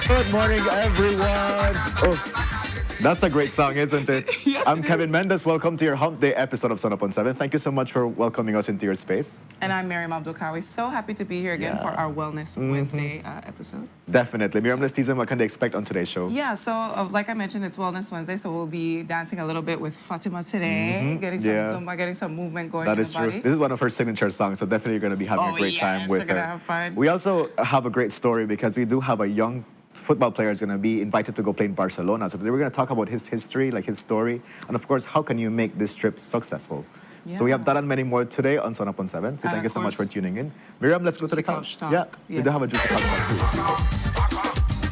Good morning, everyone. Oh, that's a great song, isn't it? Yes, I'm it Kevin is. Mendes. Welcome to your Hump Day episode of Sunup on 7. Thank you so much for welcoming us into your space. And I'm Miriam Abdulkawi. So happy to be here again Yeah. for our Wellness Wednesday episode. Definitely. Miriam, let's tease them. What can they expect on today's show? Yeah, so like I mentioned, it's Wellness Wednesday, so we'll be dancing a little bit with Fatima today, getting some Yeah. Zumba, getting some movement going That in is the true. body. This is one of her signature songs, so definitely you're going to be having Oh, a great time yes, with we're gonna her. have fun. We also have a great story because we do have a young football player is going to be invited to go play in Barcelona. So today we're going to talk about his history, like his story, and of course, how can you make this trip successful? So we have that and many more today on Sun Up on 7. So And thank of you so much for course, tuning in. Miriam, let's go to the Juicy couch. Couch Talk. Yeah, we Yes. do have a juicy couch talk too.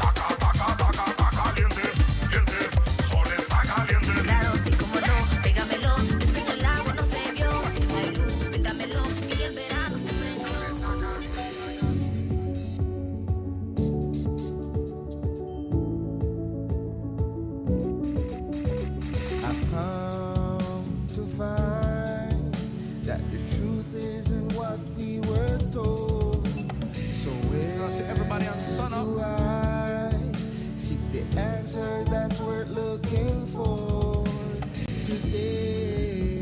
Claro, sí, cómo no, pégamelo, que sin el agua no se vio, si no hay luz, pégamelo, que en el verano se prendió. I've come to find that the truth isn't what we were told. So where To everybody on Sunup. do I seek the answers that's worth looking for today?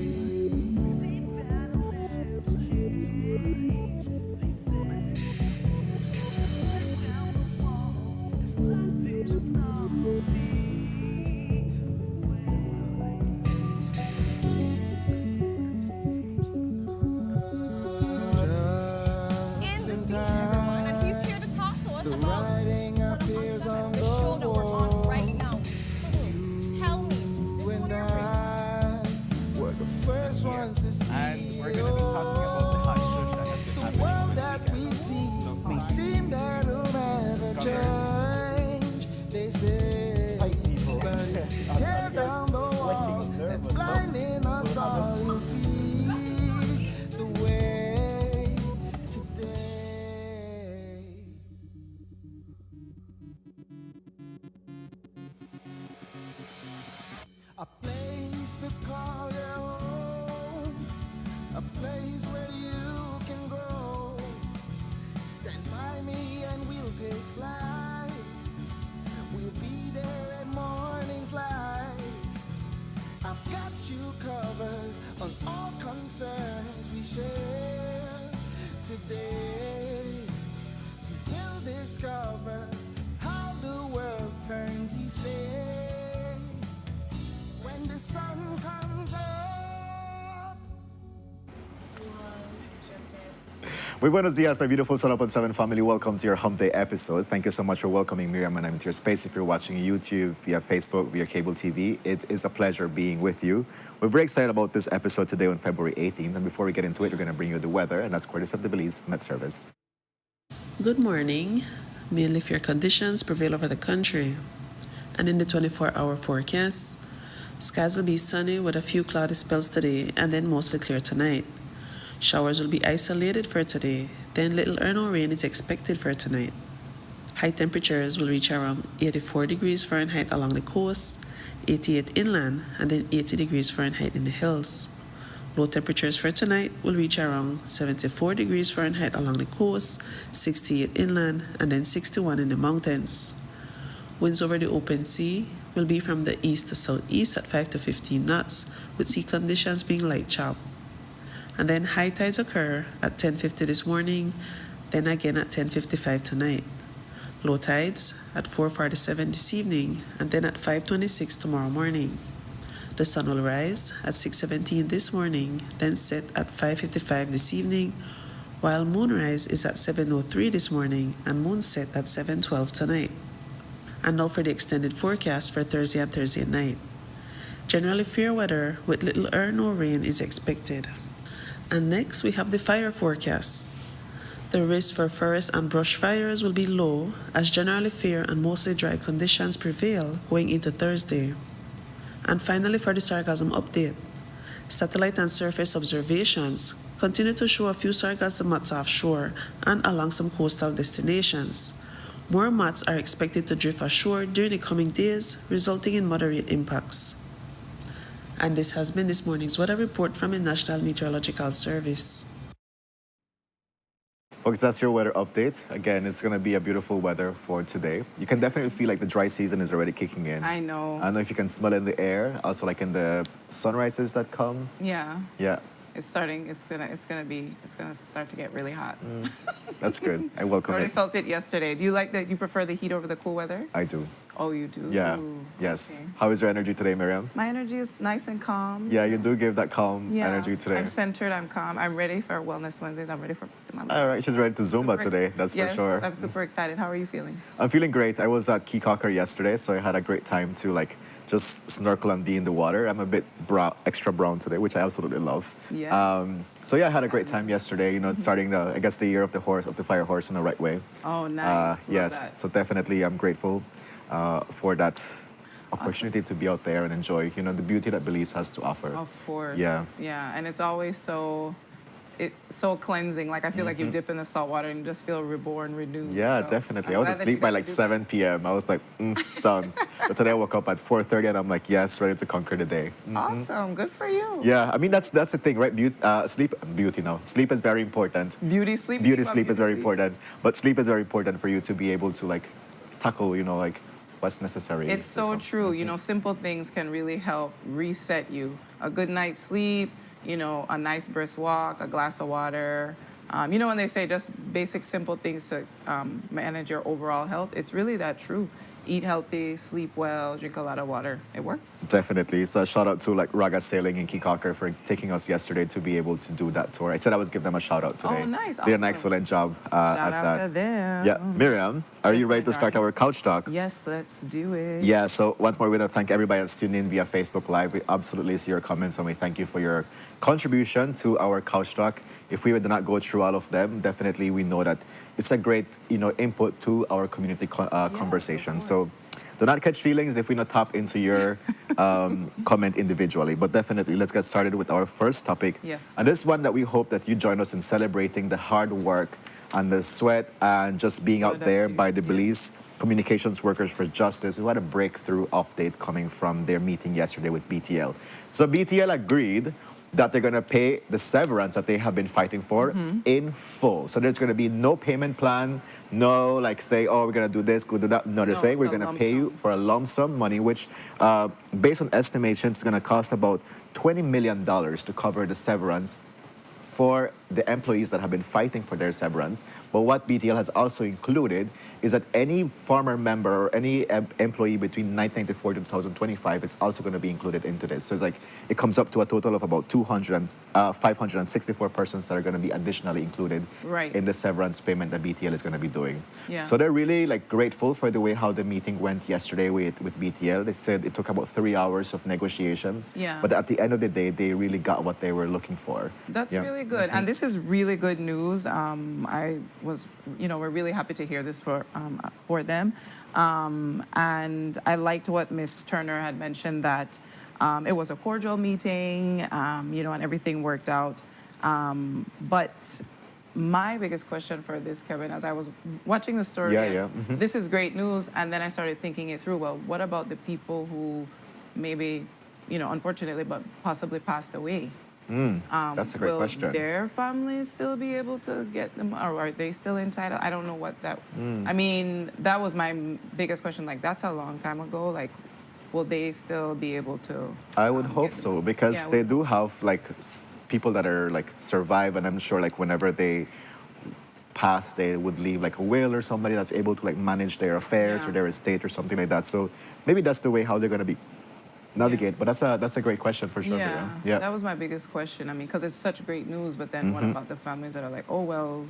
Just in time. And he's here to talk to us The about writing appears on the the show that we're on wall. right now. Tell me, You this and one I were the first ones to see. And we're going to be talking about the hush hush that has been The happening world over that the we weekend. see So may far. seem that it'll never change. They say, but if you tear down the wall that's blinding us all, you'll see the way today. A place to call your home, a place where you can go. Stand by me and we'll take flight. We'll be there at morning's light. I've got you covered on all concerns we share today. We'll discover how the world turns each day when the sun comes up. Muy buenos dias, my beautiful Sun Up on 7 family. Welcome to your Hump Day episode. Thank you so much for welcoming Miriam and I'm into your space. If you're watching YouTube, via Facebook, via cable TV, it is a pleasure being with you. We're very excited about this episode today on February 18th. And before we get into it, we're going to bring you the weather, and that's courtesy of the Belize Met Service. Good morning. Mainly fair conditions prevail over the country. And in the 24-hour forecast, skies will be sunny with a few cloudy spells today and then mostly clear tonight. Showers will be isolated for today, then little or no rain is expected for tonight. High temperatures will reach around 84 degrees Fahrenheit along the coast, 88 inland, and then 80 degrees Fahrenheit in the hills. Low temperatures for tonight will reach around 74 degrees Fahrenheit along the coast, 68 inland, and then 61 in the mountains. Winds over the open sea will be from the east to southeast at 5 to 15 knots, with sea conditions being light chop. And then high tides occur at 10:50 this morning, then again at 10:55 tonight. Low tides at 4:47 this evening, and then at 5:26 tomorrow morning. The sun will rise at 6:17 this morning, then set at 5:55 this evening, while moonrise is at 7:03 this morning and moonset at 7:12 tonight. And now for the extended forecast for Thursday and Thursday night. Generally fair weather with little or no rain is expected. And next we have the fire forecast. The risk for forest and brush fires will be low as generally fair and mostly dry conditions prevail going into Thursday. And finally for the sargassum update. Satellite and surface observations continue to show a few sargassum mats offshore and along some coastal destinations, More mats are expected to drift ashore during the coming days, resulting in moderate impacts. And this has been this morning's weather report from the National Meteorological Service. Folks, that's your weather update. Again, it's going to be a beautiful weather for today. You can definitely feel like the dry season is already kicking in. I know. I don't know if you can smell it in the air, also like in the sunrises that come. Yeah. Yeah, It's starting. It's gonna start to get really hot. that's good. I welcome Already it. felt it yesterday. Do you like that? You prefer the heat over the cool weather? I do. Oh, you do. Yeah. Yes. Okay. How is your energy today, Miriam? My energy is nice and calm. Yeah, you do give that calm Yeah. energy today. I'm centered. I'm calm. I'm ready for Wellness Wednesdays. I'm ready for my life. All right, she's ready to Zumba today, that's Yes, for sure. I'm super excited. How are you feeling? I'm feeling great. I was at Key Cocker yesterday, so I had a great time to like just snorkel and be in the water. I'm a bit extra brown today, which I absolutely love. Yes. So yeah, I had a great time yesterday. You know, starting I guess the year of the fire horse in the right way. Oh, nice. Love Yes. that. So definitely, I'm grateful for that opportunity to be out there and enjoy, you know, the beauty that Belize has to offer. Of course. Yeah. Yeah, and it's always so cleansing. Like I feel like you dip in the salt water and you just feel reborn, renewed. Mm-hmm. Yeah, So definitely. I'm I was glad that asleep you by got to like do that. 7 p.m. I was like, done. But today I woke up at 4:30 and I'm like, yes, ready to conquer the day. Awesome. Good for you. Yeah, I mean that's the thing, right? Beauty now. Sleep is very important. Beauty sleep. Beauty sleep is very important, but sleep is very important for you to be able to like tackle, you know, like what's necessary. It's so true. You know, simple things can really help reset you. A good night's sleep, you know, a nice brisk walk, a glass of water. You know, when they say just basic, simple things to manage your overall health, it's really that true. Eat healthy, sleep well, drink a lot of water. It works. Definitely. So shout out to like Raga Sailing in Key Cocker for taking us yesterday to be able to do that tour. I said I would give them a shout out today. Oh, nice. They did an Awesome. excellent job Shout at out that. to them. Yeah, Miriam, are you Yes, ready my to start darling. our couch talk? Yes, let's do it. Yeah, so once more, we want to thank everybody that's tuned in via Facebook Live. We absolutely see your comments and we thank you for your contribution to our couch talk. If we did not go through all of them, definitely we know that it's a great, you know, input to our community conversation. of So course. do not catch feelings if we not tap into your comment individually. But definitely, let's get started with our first topic. Yes. And this one that we hope that you join us in celebrating the hard work and the sweat and just being out there by the Belize Communications Workers for Justice, who had a breakthrough update coming from their meeting yesterday with BTL. So BTL agreed that they're going to pay the severance that they have been fighting for in full. So there's going to be no payment plan, no like say, oh, we're going to do this, go do that. No, they're No, saying it's we're a going to lump pay you sum. for a lump sum money, which based on estimations is going to cost about $20 million to cover the severance for the employees that have been fighting for their severance. But what BTL has also included is that any former member or any employee between 1994 to 2025 is also going to be included into this. So it's like it comes up to a total of about 564 persons that are going to be additionally included Right. in the severance payment that BTL is going to be doing. Yeah. So they're really like grateful for the way how the meeting went yesterday with BTL. They said it took about 3 hours of negotiation. Yeah. But at the end of the day, they really got what they were looking for. That's Yeah. really good. And this is really good news. We're really happy to hear this for them. And I liked what Ms. Turner had mentioned that it was a cordial meeting, and everything worked out. But my biggest question for this, Kevin, as I was watching the story, this is great news. And then I started thinking it through. Well, what about the people who maybe, unfortunately, but possibly passed away? That's a great question. Will their families still be able to get them, or are they still entitled? I don't know what that. I mean, that was my biggest question. Like, that's a long time ago. Like, will they still be able to? I would hope so because Yeah, they do have like people that are like survive, and I'm sure like whenever they pass, they would leave like a will or somebody that's able to like manage their affairs Yeah. or their estate or something like that. So maybe that's the way how they're gonna be navigate. But that's a great question for sure. Yeah, Yeah. that was my biggest question. I mean, because it's such great news, but then what about the families that are like, oh well,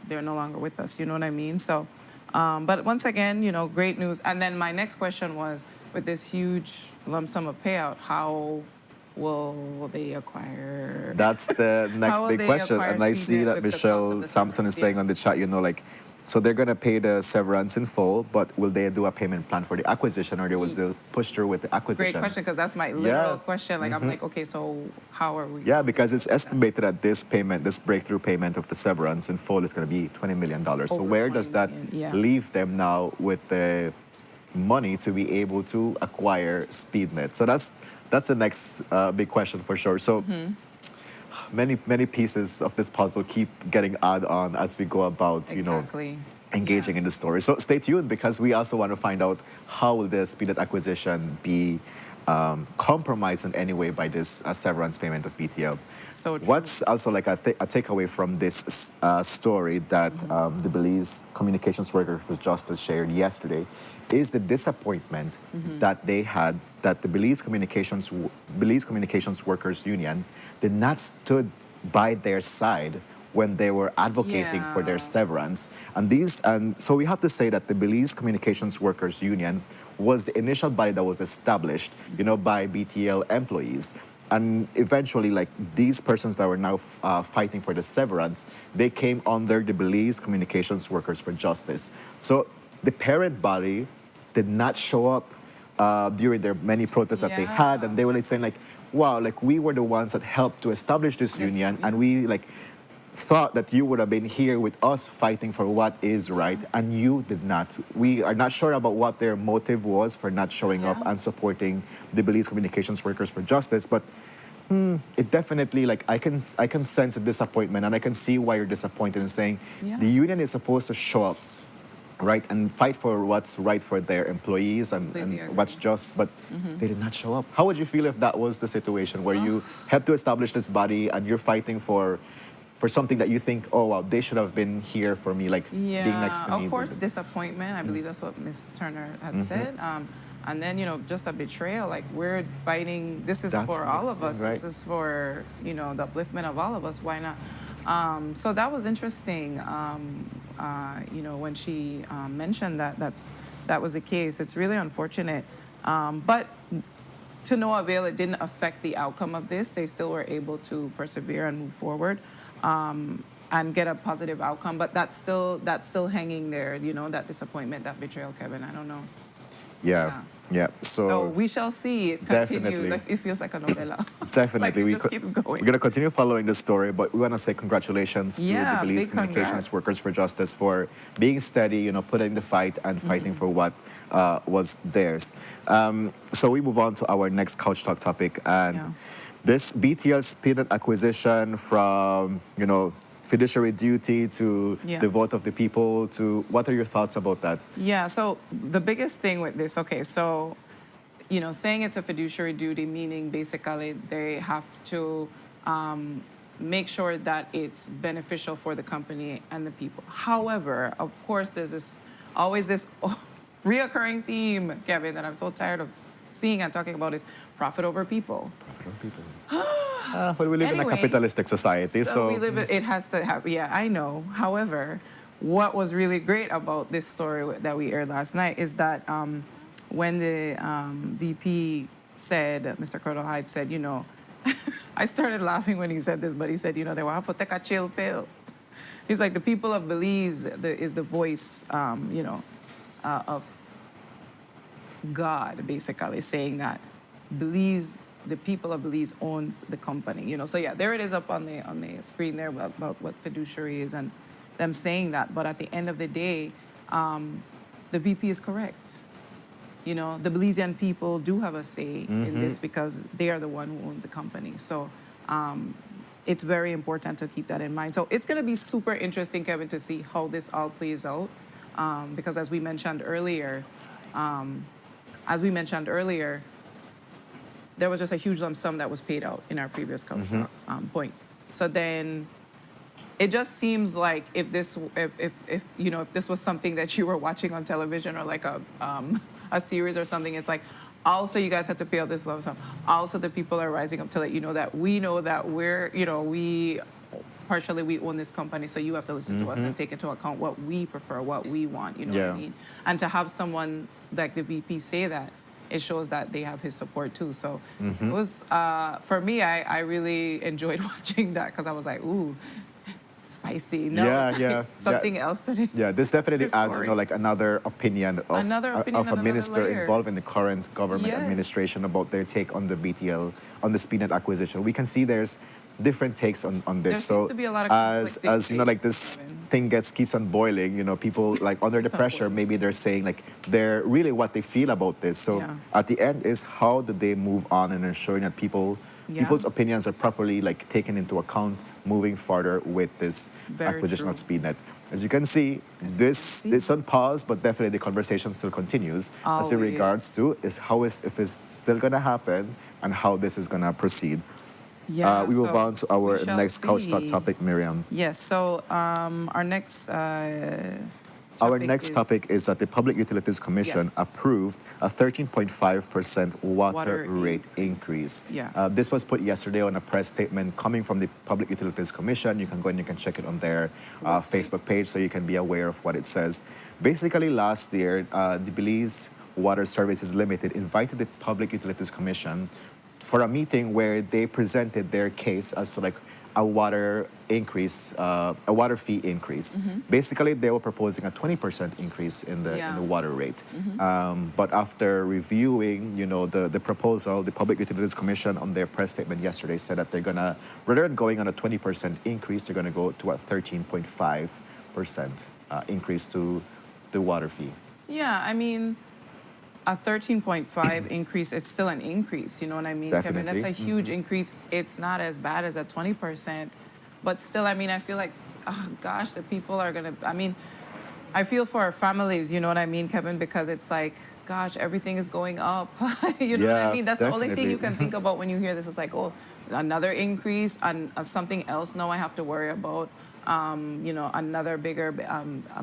they're no longer with us? You know what I mean? So, but once again, great news. And then my next question was, with this huge lump sum of payout, how will they acquire? That's the next How will big they question. acquire And I see Sweden that with the cost Michelle of the Sampson is severance? saying on the chat, like So they're going to pay the severance in full, but will they do a payment plan for the acquisition, or they will still push through with the acquisition? Great question, because that's my literal Yeah. question. Like, I'm like, okay, so how are we? Yeah, because it's estimated that this payment, this breakthrough payment of the severance in full is going to be $20 million. So Over where 20 does that million, yeah. leave them now with the money to be able to acquire SpeedNet? So that's the next big question for sure. So many pieces of this puzzle keep getting added on as we go about, Exactly. engaging in the story. So stay tuned, because we also want to find out how will the SpeedNet acquisition be compromised in any way by this severance payment of BTL. So true. What's also like a takeaway from this story that the Belize Communications Workers for Justice shared yesterday is the disappointment that they had, that the Belize Communications Workers Union did not stood by their side when they were advocating for their Yeah. severance. And so we have to say that the Belize Communications Workers Union was the initial body that was established, by BTL employees. And eventually, like, these persons that were now fighting for the severance, they came under the Belize Communications Workers for Justice. So the parent body did not show up during their many protests that they had, and they were like saying like, wow, like, we were the ones that helped to establish this union, and we like thought that you would have been here with us fighting for what is right, and you did not. We are not sure about what their motive was for not showing up and supporting the Belize Communications Workers for Justice, but it definitely, like, I can sense a disappointment, and I can see why you're disappointed in saying the union is supposed to show up, right, and fight for what's right for their employees and Completely agree. what's just, but they did not show up. How would you feel if that was the situation where you helped to establish this body and you're fighting for something that you think, oh wow, they should have been here for me, like being next to me? Of course, disappointment. I believe that's what Ms. Turner had said. And then, just a betrayal. Like, we're fighting. This is That's for the all next of thing, us. right? This is for, the upliftment of all of us. Why not? So that was interesting. When she mentioned that was the case. It's really unfortunate. But to no avail, it didn't affect the outcome of this. They still were able to persevere and move forward. And get a positive outcome, but that's still hanging there. That disappointment, that betrayal, Kevin. I don't know. Yeah. So we shall see. It continues. Definitely. It feels like a novella. Definitely. Like, it just keeps going. We're going to continue following the story, but we want to say congratulations to the Belize big Communications congrats. Workers for Justice for being steady, putting the fight and fighting for what was theirs. So we move on to our next Couch Talk topic, and this BTL SpeedNet acquisition from, fiduciary duty to the vote of the people to, what are your thoughts about that? Yeah, so the biggest thing with this, okay, so, saying it's a fiduciary duty, meaning basically they have to make sure that it's beneficial for the company and the people. However, of course, there's always this reoccurring theme, Kevin, that I'm so tired of seeing and talking about, is profit over people. Profit over people. Well, we live in a Anyway, capitalistic society, so we live. It has to have. Yeah, I know. However, what was really great about this story that we aired last night is that when the VP said, Mr. Curtis Hyde said, I started laughing when he said this, but he said, they will have to take a chill pill. He's like, the people of Belize is the voice, of God, basically saying that Belize. The people of Belize owns the company, So yeah, there it is up on the screen there about what fiduciary is and them saying that. But at the end of the day, the VP is correct. The Belizean people do have a say in this because they are the one who own the company. So it's very important to keep that in mind. So it's going to be super interesting, Kevin, to see how this all plays out, because as we mentioned earlier, there was just a huge lump sum that was paid out in our previous point. So then, it just seems like if this was something that you were watching on television or like a series or something, it's like, also you guys have to pay out this lump sum. Also, the people are rising up to let you know that we partially we own this company, so you have to listen to us and take into account what we prefer, what we want. What I mean? And to have someone like the VP say that, it shows that they have his support too. So it was, for me, I really enjoyed watching that because I was like, ooh, spicy. No, Yeah, it's yeah, like something else today. Yeah, this definitely This adds, story. like another opinion of Another opinion of a and another minister layer. involved in the current government Yes. administration about their take on the BTL, on the SpeedNet acquisition. We can see there's different takes on this. There seems to be a lot of as conflicting you know, like takes, this Kevin. thing keeps on boiling. You know, people like under the Keeps on pressure. boiling. Maybe they're saying like they're really what they feel about this. So Yeah. at the end is how do they move on and ensuring that Yeah. people's opinions are properly like taken into account moving further with this Very acquisition of true. SpeedNet. As you can see, this is on pause, but definitely the conversation still continues as in regards to if it's still gonna happen and how this is gonna proceed. Yeah, We move so on to our we shall next couch talk see. topic, Miriam. Yes. So our next Our next topic is that the Public Utilities Commission Yes. approved a 13.5% water Water rate increase. increase. Yeah. This was put yesterday on a press statement coming from the Public Utilities Commission. You can go and you can check it on their Facebook page so you can be aware of what it says. Basically, last year, the Belize Water Services Limited invited the Public Utilities Commission for a meeting where they presented their case as to like a water increase, a water fee increase. Basically, they were proposing a 20% increase in the water rate. But after reviewing, the proposal, the Public Utilities Commission on their press statement yesterday said that they're gonna, rather than going on a 20% increase, they're gonna go to a 13.5% increase to the water fee. Yeah, I mean, a 13.5 increase, it's still an increase, you know what I mean, Kevin? Definitely. That's a huge increase. It's not as bad as a 20%, but still, I mean, I feel like, oh gosh, the people are gonna, I mean, I feel for our families, you know what I mean, Kevin? Because it's like, gosh, everything is going up. You know what I Yeah, mean? That's the only thing you definitely. can think about when you hear this. It's like, oh, another increase and something else now I have to worry about. Another bigger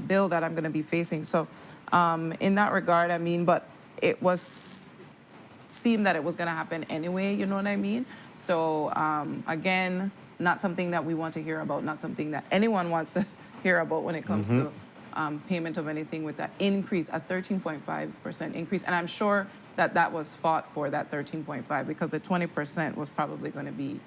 bill that I'm going to be facing. So, in that regard, I mean, but it seemed that it was going to happen anyway. You know what I mean? So, again, not something that we want to hear about. Not something that anyone wants to hear about when it comes to payment of anything with that increase, a 13.5% increase. And I'm sure that was fought for, that 13.5, because the 20% was probably going to be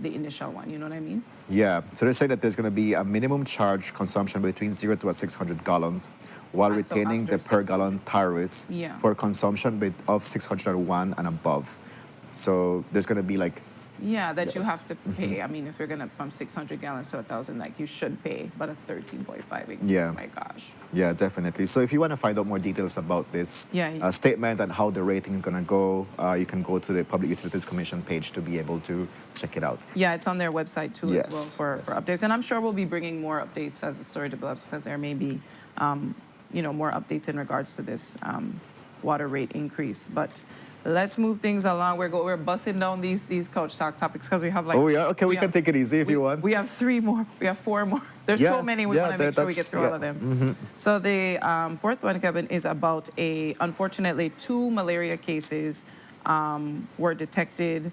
the initial one. You know what I mean? Yeah, so they say that there's going to be a minimum charge consumption between 0 to 600 gallons while And so retaining after the per 600. gallon tariffs Yeah. for consumption of 601 and above. So there's going to be like, Yeah, that you have to pay. I mean, if you're going to, from 600 gallons to 1,000, like you should pay, but a 13.5 increase, Yeah. my gosh. yeah, definitely. So if you want to find out more details about this Yeah. statement and how the rating is going to go, you can go to the Public Utilities Commission page to be able to check it out. Yeah, it's on their website too Yes, as well for updates. And I'm sure we'll be bringing more updates as the story develops, because there may be, more updates in regards to this water rate increase. But let's move things along. We're busting down these couch talk topics because we have like. Oh, yeah? Okay, we can take it easy if you want. We have 3 more. We have 4 more. There's Yeah, so many. We yeah, want to make sure we get that's- through all of yeah. them. So the fourth one, Kevin, is about unfortunately, 2 malaria cases were detected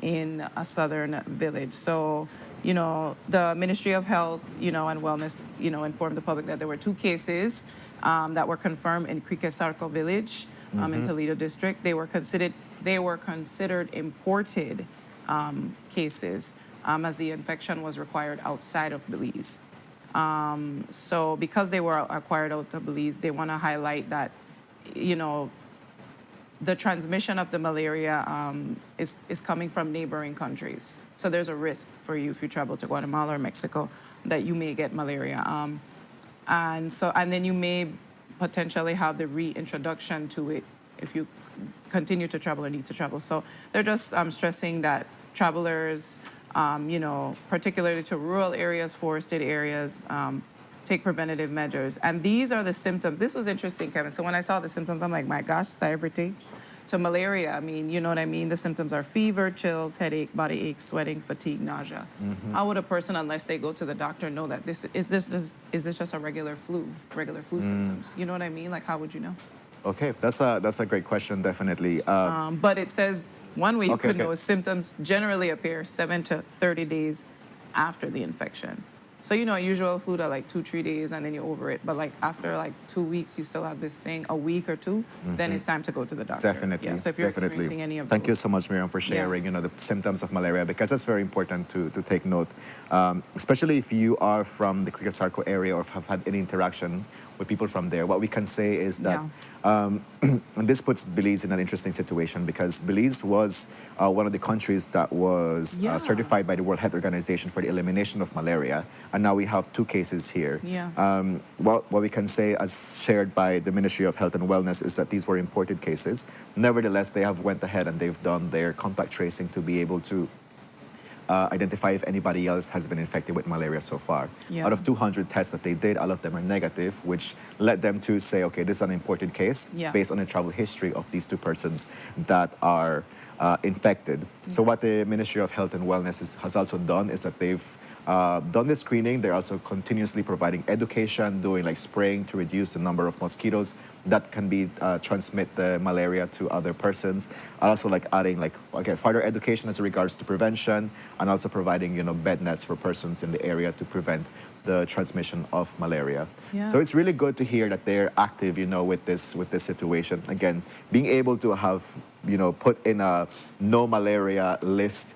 in a southern village. So, the Ministry of Health, and Wellness, informed the public that there were 2 cases that were confirmed in Criquesarco village in Toledo district. They were considered imported cases as the infection was required outside of Belize. So because they were acquired out of Belize, they want to highlight that, the transmission of the malaria is coming from neighboring countries. So there's a risk for you if you travel to Guatemala or Mexico that you may get malaria. And then you may potentially have the reintroduction to it if you continue to travel or need to travel. So they're just stressing that travelers, particularly to rural areas, forested areas, take preventative measures. And these are the symptoms. This was interesting, Kevin. So when I saw the symptoms, I'm like, my gosh, it's everything. To malaria, I mean, you know what I mean? The symptoms are fever, chills, headache, body ache, sweating, fatigue, nausea. How would a person, unless they go to the doctor, know that this is just a regular flu symptoms? You know what I mean? Like, how would you know? Okay, that's a great question, definitely. But it says one way you Okay, could okay. know is symptoms generally appear 7 to 30 days after the infection. So usual flu that like 2-3 days and then you're over it. But like after like 2 weeks, you still have this thing, a week or two, then it's time to go to the doctor. Definitely. Yeah. So if you're definitely. experiencing any of Thank you those. so much, Miriam, for sharing, the symptoms of malaria, because that's very important to take note, especially if you are from the Cricket-Sarko area or have had any interaction with people from there. What we can say is that, and this puts Belize in an interesting situation because Belize was one of the countries that was Yeah. certified by the World Health Organization for the elimination of malaria, and now we have 2 cases here. Yeah. What we can say, as shared by the Ministry of Health and Wellness, is that these were imported cases. Nevertheless, they have went ahead and they've done their contact tracing to be able to identify if anybody else has been infected with malaria so far. Yeah. Out of 200 tests that they did, all of them are negative, which led them to say, okay, this is an imported case Yeah. based on the travel history of these 2 persons that are infected. So what the Ministry of Health and Wellness has also done is that they've done the screening. They're also continuously providing education, doing like spraying to reduce the number of mosquitoes that can be transmit the malaria to other persons. Also like adding like, again, further education as regards to prevention, and also providing, bed nets for persons in the area to prevent the transmission of malaria. Yeah. So it's really good to hear that they're active, with this situation. Again, being able to have, put in a no malaria list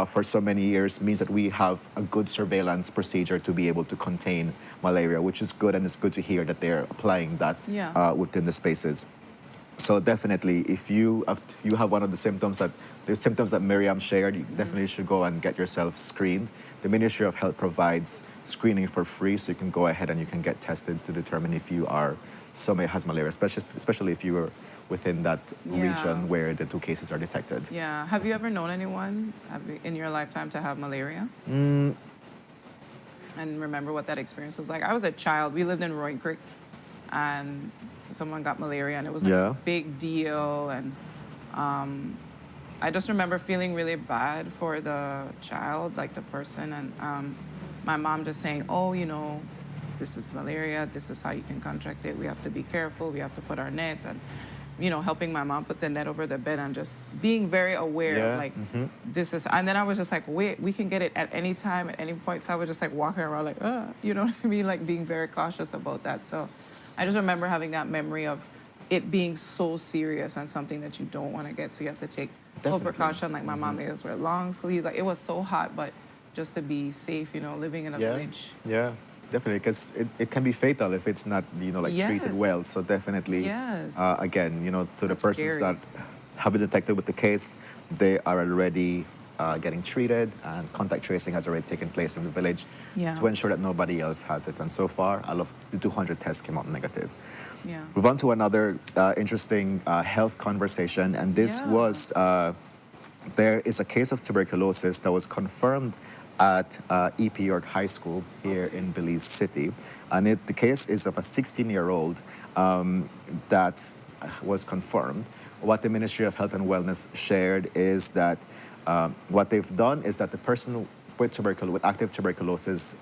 for so many years means that we have a good surveillance procedure to be able to contain malaria, which is good, and it's good to hear that they're applying that Yeah. within the spaces. So definitely, if you have one of the symptoms that Miriam shared, you definitely should go and get yourself screened. The Ministry of Health provides screening for free, so you can go ahead and you can get tested to determine if you are somebody has malaria, especially if you are within that Yeah. region where the 2 cases are detected. Yeah. Have you ever known anyone in your lifetime to have malaria? And remember what that experience was like? I was a child. We lived in Roy Creek, and someone got malaria, and it was like Yeah. a big deal. And I just remember feeling really bad for the child, like the person, and my mom just saying, "Oh, this is malaria. This is how you can contract it. We have to be careful. We have to put our nets," and helping my mom put the net over the bed and just being very aware Yeah, of like this is. And then I was just like, wait, we can get it at any time, at any point. So I was just like walking around like, you know what I mean, like being very cautious about that. So I just remember having that memory of it being so serious and something that you don't want to get. So you have to take full Definitely. precaution. Like my mom made us wear long sleeves. Like it was so hot, but just to be safe, living in a village. Yeah, definitely, because it can be fatal if it's not, treated Yes. well. So definitely, Yes. again, to the That's persons scary. that have been detected with the case, they are already getting treated, and contact tracing has already taken place in the village Yeah. to ensure that nobody else has it. And so far, all of the 200 tests came out negative. Yeah. Move on to another interesting health conversation, and this Yeah. was there is a case of tuberculosis that was confirmed at EP York High School here in Belize City, and the case is of a 16-year-old that was confirmed. What the Ministry of Health and Wellness shared is that what they've done is that the person with active tuberculosis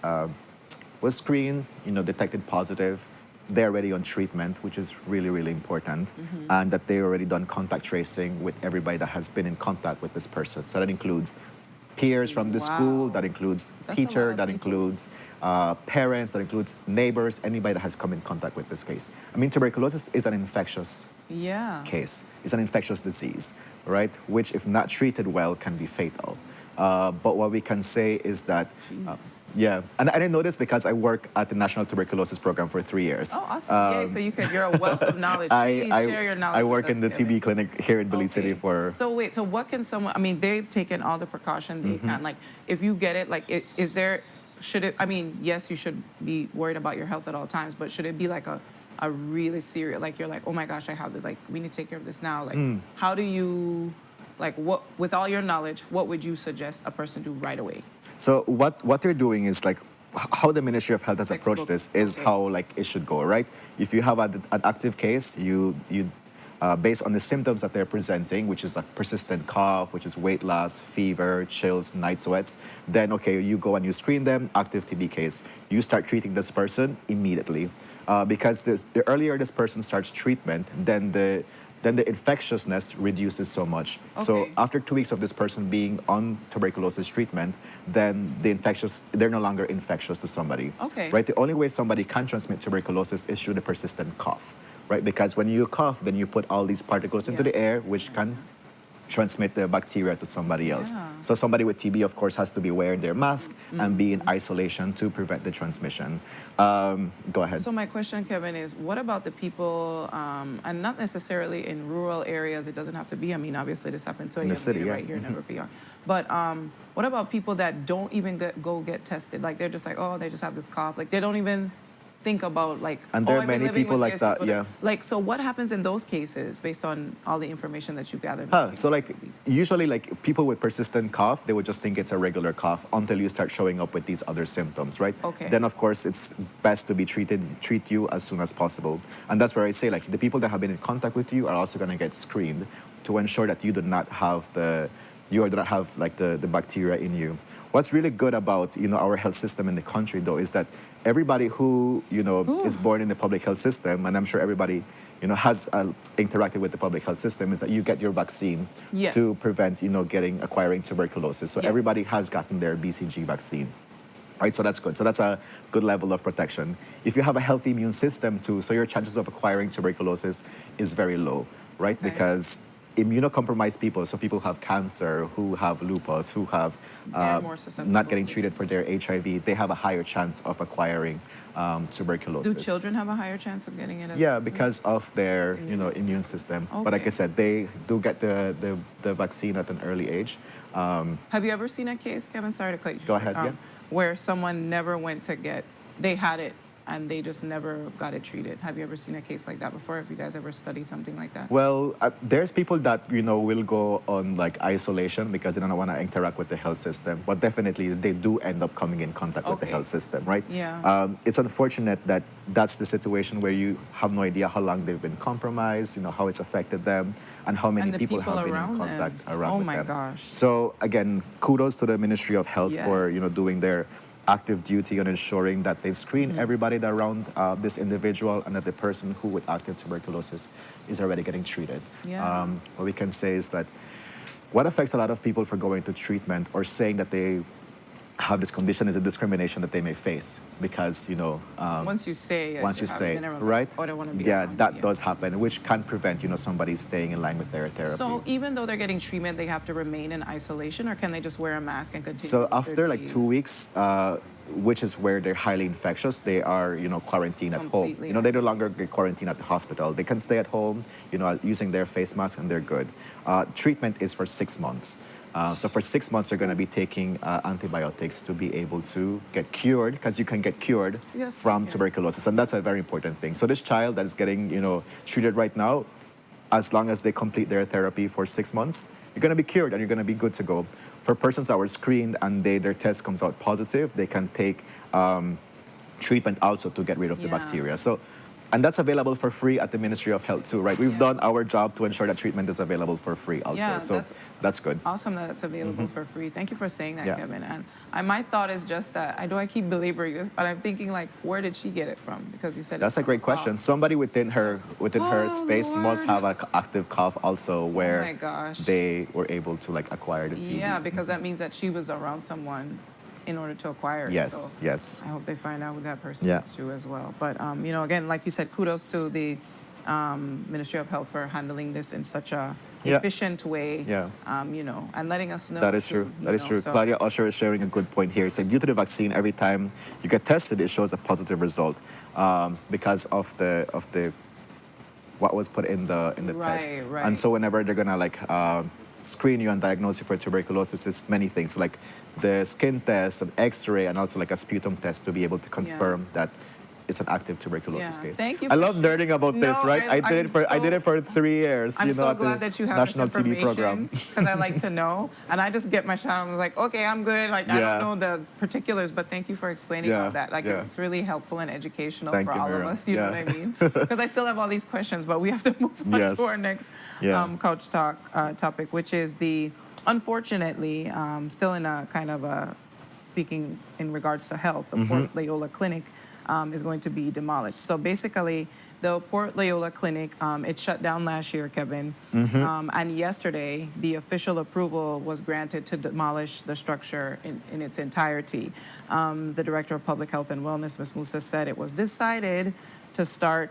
was screened, detected positive. They're already on treatment, which is really, really important, and that they already done contact tracing with everybody that has been in contact with this person. So that includes peers from the school, Wow. that includes That's a teacher, lot of that people. includes parents, that includes neighbors, anybody that has come in contact with this case. I mean, tuberculosis is an infectious Yeah. case. It's an infectious disease, right? Which, if not treated well, can be fatal. But what we can say is that, Jeez. yeah, and I didn't know this because I work at the National Tuberculosis Program for 3 years. Oh, awesome. Yay, so you're a wealth of knowledge. Please share your knowledge. I with work us in the together. TB clinic here in Belize City Okay. for. So wait, so what can someone? I mean, they've taken all the precaution they can. Like, if you get it, like, is there? Should it? I mean, yes, you should be worried about your health at all times, but should it be like a really serious? Like, you're like, oh my gosh, I have it. Like, we need to take care of this now. Like, how do you? Like, what with all your knowledge, what would you suggest a person do right away? So what they're doing is like how the Ministry of Health has approached this is Okay. how like it should go, right? If you have an active case, you based on the symptoms that they're presenting, which is like persistent cough, which is weight loss, fever, chills, night sweats, then okay, you go and you screen them, active TB case. You start treating this person immediately, because the earlier this person starts treatment, then the then the infectiousness reduces so much. So Okay. after 2 weeks of this person being on tuberculosis treatment, then they're no longer infectious to somebody. Okay. Right? The only way somebody can transmit tuberculosis is through the persistent cough, right? Because when you cough, then you put all these particles into Yeah. the air, which can transmit the bacteria to somebody else. Yeah. So somebody with TB, of course, has to be wearing their mask and be in isolation to prevent the transmission. Go ahead. So my question, Kevin, is what about the people, and not necessarily in rural areas, it doesn't have to be, I mean, obviously this happened to a In the young city, lady yeah. right here in NPR. But what about people that don't even go get tested? Like they're just like, oh, they just have this cough. Like they don't even think about like, And there oh, are I've been many living people with like this, that, whatever. yeah. Like, so what happens in those cases based on all the information that you've gathered? So like usually like people with persistent cough, they would just think it's a regular cough until you start showing up with these other symptoms, right? Okay. Then of course it's best to be treat you as soon as possible. And that's where I say like the people that have been in contact with you are also going to get screened to ensure that you do not have like the bacteria in you. What's really good about our health system in the country though is that everybody who is born in the public health system, and I'm sure everybody has interacted with the public health system, is that you get your vaccine Yes. to prevent acquiring tuberculosis. So Yes. everybody has gotten their BCG vaccine. Right, so that's good. So that's a good level of protection. If you have a healthy immune system too, so your chances of acquiring tuberculosis is very low, right? Okay. Because immunocompromised people, so people who have cancer, who have lupus, who have They're more susceptible not getting to- treated for their HIV, they have a higher chance of acquiring tuberculosis. Do children have a higher chance of getting it? as Yeah, well, too? because of their Immune immune system. But like Okay. I said, they do get the vaccine at an early age. Have you ever seen a case, Kevin? Sorry to cut you Go short, ahead, yeah. where someone never went to they had it and they just never got it treated. Have you ever seen a case like that before? Have you guys ever studied something like that? Well, there's people that will go on like isolation because they don't want to interact with the health system. But definitely, they do end up coming in contact with the Okay. health system, right? Yeah. It's unfortunate that that's the situation where you have no idea how long they've been compromised, how it's affected them, and how many And the people people have been in around them. contact around Oh with my them. gosh. So again, kudos to the Ministry of Health for Yes. doing their active duty on ensuring that they've screened Mm-hmm. everybody that around this individual and that the person who with active tuberculosis is already getting treated. Yeah. What we can say is that what affects a lot of people for going to treatment or saying that they have this condition is a discrimination that they may face because Once you say it, once you have it, say then it, everyone's right? like, oh, I don't want to be Yeah, around that you. does happen, which can prevent somebody staying in line with their therapy. So even though they're getting treatment, they have to remain in isolation, or can they just wear a mask and continue? So with their after like 2 days? weeks, which is where they're highly infectious, they are quarantined at home. Completely They no longer get quarantined at the hospital. They can stay at home, using their face mask, and they're good. Treatment is for 6 months. So for 6 months, they're going to be taking antibiotics to be able to get cured, because you can get cured Yes, from yeah. tuberculosis, and that's a very important thing. So this child that is getting treated right now, as long as they complete their therapy for 6 months, you're going to be cured and you're going to be good to go. For persons that were screened and their test comes out positive, they can take treatment also to get rid of the Yeah. bacteria. So, and that's available for free at the Ministry of Health too, right? We've Yeah. done our job to ensure that treatment is available for free also. Yeah, So that's good. Awesome that it's available for free. Thank you for saying that, Yeah. Kevin. And my thought is just that I know I keep belaboring this, but I'm thinking like, where did she get it from? Because you said That's it's a great from question. cough. Somebody within her Oh, space must Lord. have an active cough also, where my gosh. they were able to like acquire the TB. Yeah, because that means that she was around someone in order to acquire it. Yes, So yes. I hope they find out who that person Yeah. is too as well. But again, like you said, kudos to the Ministry of Health for handling this in such a Yeah. efficient way. Yeah. And letting us know. That is too, true. That is true. so- Claudia Usher is sharing a good point here. Saying due to the vaccine, every time you get tested, it shows a positive result because of the what was put in the test. Right. And so whenever they're gonna like screen you and diagnose you for tuberculosis, it's many things. So like the skin test, an X-ray, and also like a sputum test to be able to confirm that it's an active tuberculosis Yeah. case. Thank you I for love learning about this, No, right? I did I'm it for 3 years. I'm so at the glad that you have National this TB program. because I like to know, and I just get my shot. I'm like, okay, I'm good. Like I Yeah. don't know the particulars, but thank you for explaining Yeah, all that. Like yeah. it's really helpful and educational Thank for you, all Miriam. of us. You know Yeah. what I mean? Because I still have all these questions, but we have to move on Yes. to our next Yeah. couch talk topic, which is unfortunately still in a kind of a speaking in regards to health, the Port Leola Clinic is going to be demolished. So basically, the Port Loyola Clinic, it shut down last year, Kevin. And yesterday, the official approval was granted to demolish the structure in its entirety. The Director of Public Health and Wellness, Ms. Musa, said it was decided to start,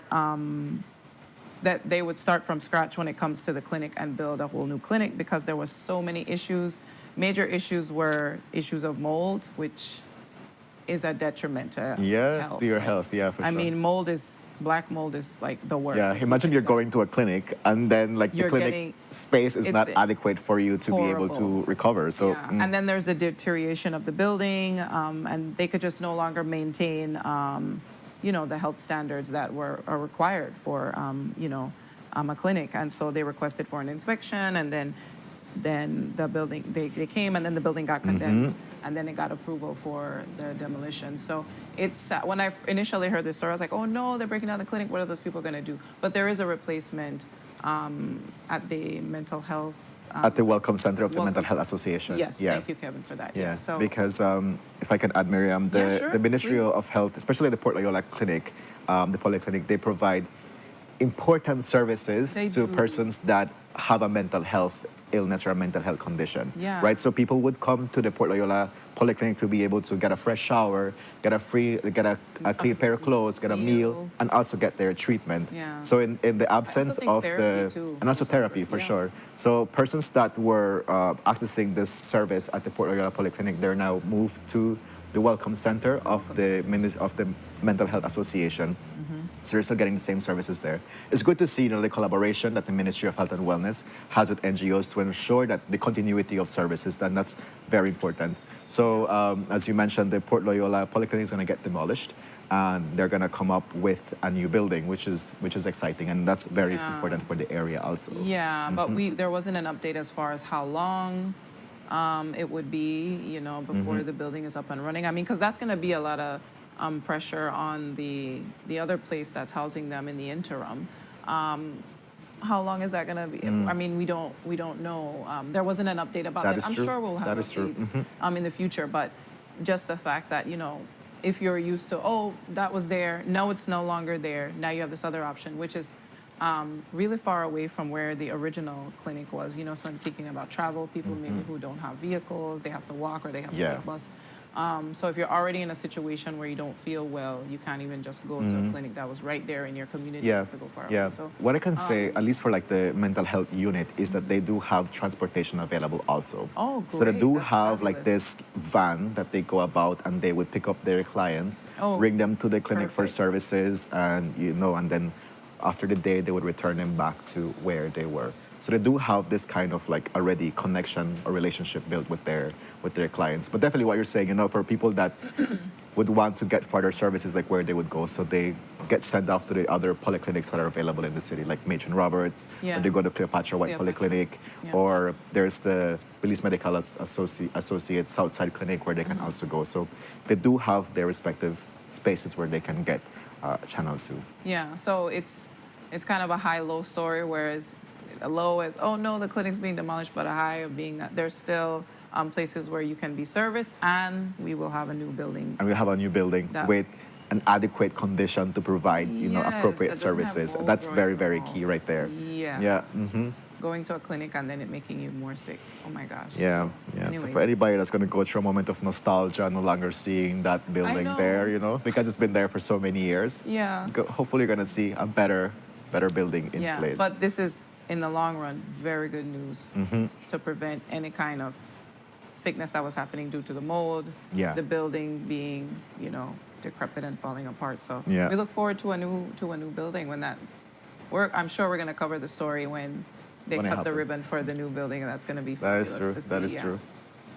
that they would start from scratch when it comes to the clinic and build a whole new clinic because there was so many issues. Major issues were issues of mold, which is a detriment to health. to your right? health, yeah, for sure. I mean, black mold is like the worst. Yeah, imagine you're going to a clinic and then like the You're clinic getting- space is not it's adequate for you to be able to horrible. recover. So Yeah. And then there's the deterioration of the building, and they could just no longer maintain, the health standards that are required for, a clinic. And so they requested for an inspection, and then the building, they came, and then the building got condemned, and then it got approval for the demolition. So it's, when I initially heard this story, I was like, oh no, they're breaking down the clinic. What are those people going to do? But there is a replacement at the mental health. at the Welcome Center of the Welcome Mental Health Center. Association. Yes, yeah. thank you, Kevin, for that. Yeah, So because if I can add, Miriam, Yeah, sure, the Ministry please. of Health, especially the Port Loyola Clinic, the polyclinic, they provide important services They to do. persons that have a mental health illness or a mental health condition. Yeah. Right? So people would come to the Port Loyola Polyclinic to be able to get a fresh shower, get a clean pair of clothes, get a meal, meal. and also get their treatment. Yeah. So in the absence think of therapy too. and also therapy for Yeah. sure. So persons that were accessing this service at the Port Loyola Polyclinic, they're now moved to the Welcome Center of the Mental Health Association. So you're still getting the same services there. It's good to see the collaboration that the Ministry of Health and Wellness has with NGOs to ensure that the continuity of services, and that's very important. So as you mentioned, the Port Loyola Polyclinic is going to get demolished, and they're going to come up with a new building, which is exciting, and that's very Yeah. important for the area also. Yeah, but there wasn't an update as far as how long it would be, before the building is up and running. I mean, because that's going to be a lot of pressure on the other place that's housing them in the interim. How long is that going to be? I mean, we don't know. There wasn't an update about That that. is I'm true. sure we'll have That is true. updates in the future, but just the fact that, if you're used to, oh, that was there, now it's no longer there, now you have this other option, which is really far away from where the original clinic was. So I'm thinking about travel, people maybe who don't have vehicles, they have to walk or they have to Yeah. take a bus. So if you're already in a situation where you don't feel well, you can't even just go to a clinic that was right there in your community. You Yeah, have to go far yeah. away. So What I can say, at least for like the mental health unit, is that they do have transportation available also. Oh, So they great. do That's have like fabulous. this van that they go about, and they would pick up their clients, Oh, bring them to the clinic for perfect. services, and and then after the day they would return them back to where they were. So they do have this kind of like already connection or relationship built with their clients. But definitely what you're saying, for people that would want to get further services, like where they would go, so they get sent off to the other polyclinics that are available in the city, like Machen Roberts, Yeah. or they go to Cleopatra White Cleopatra. Polyclinic, Yeah. or there's the Belize Medical Associates Southside Clinic where they can also go. So they do have their respective spaces where they can get channeled to. yeah, so it's kind of a high-low story, whereas a low is, oh no, the clinic's being demolished, but a high of being that there's still places where you can be serviced, and we will have a new building. And we have a new building That- with an adequate condition to provide, Yes, appropriate that doesn't have services. mold That's growing very, on the very walls. key right there. Yeah. Yeah. Going to a clinic and then it making you more sick. Oh my gosh. Yeah, So, yeah. So anyways. for anybody that's going to go through a moment of nostalgia, no longer seeing that building know. there, because it's been there for so many years. Yeah. Hopefully, you're going to see a better building in Yeah, place. but this is, in the long run, very good news Mm-hmm. to prevent any kind of sickness that was happening due to the mold, Yeah. the building being, decrepit and falling apart. So Yeah. we look forward to a new building when that. I'm sure we're going to cover the story when they When it cut the happens. ribbon for the new building, and that's going to be That is fabulous true. to That see, is yeah. true.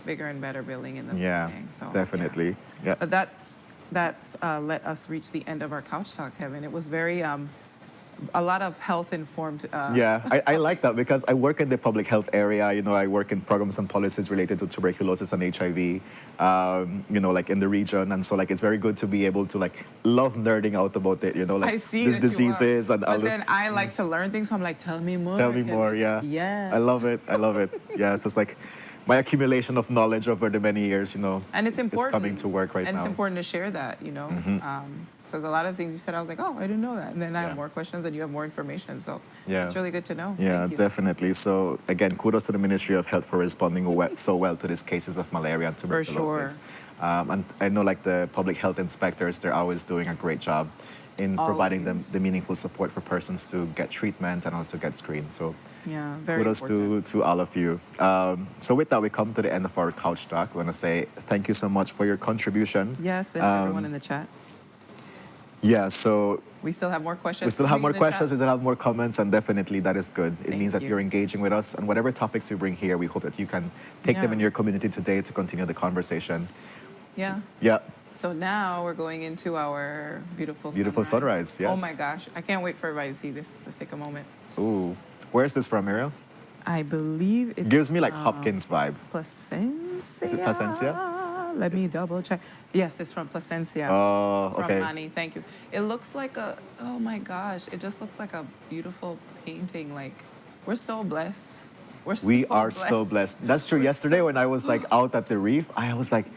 Bigger and better building in the Yeah, building. So, definitely. Yeah. But that let us reach the end of our couch talk, Kevin. It was very a lot of health informed. Yeah, I like that because I work in the public health area. I work in programs and policies related to tuberculosis and HIV, like in the region. And so, like, it's very good to be able to, like, love nerding out about it, like I see these that you are. diseases and all But this. then I like to learn things, so I'm like, tell me more. Tell me Kevin. more, yeah. Yes. I love it. Yeah, so it's like my accumulation of knowledge over the many years, And it's important. It's coming to work right and now. it's important to share that, Because a lot of things you said, I was like, oh, I didn't know that. And then I Yeah. have more questions and you have more information. So Yeah. it's really good to know. Yeah, Thank you. definitely. So again, kudos to the Ministry of Health for responding so well to these cases of malaria and tuberculosis. And I know like the public health inspectors, they're always doing a great job in providing them Always. the meaningful support for persons to get treatment and also get screened. So Yeah, very kudos important. to all of you. So with that, we come to the end of our couch talk. We want to say thank you so much for your contribution. Yes, and everyone in the chat. Yeah, so We still have more questions. we still have coming more in the questions, we chat. still have more comments, and definitely that is good. It Thank means that you. you're engaging with us, and whatever topics we bring here, we hope that you can take them Yeah. in your community today to continue the conversation. Yeah. Yeah, So now we're going into our Beautiful sunrise, yes. Oh my gosh. I can't wait for everybody to see this. Let's take a moment. ooh. Where's this from, Miriam? I believe it Gives me like Hopkins vibe. Placencia. Is it Placencia? Let me double check. Yes, it's from Placencia. Oh, From okay. Manny, thank you. It looks like oh my gosh, it just looks like a beautiful painting. Like, we're so blessed. We are so blessed. That's true. We're Yesterday so- when I was like out at the reef, I was like,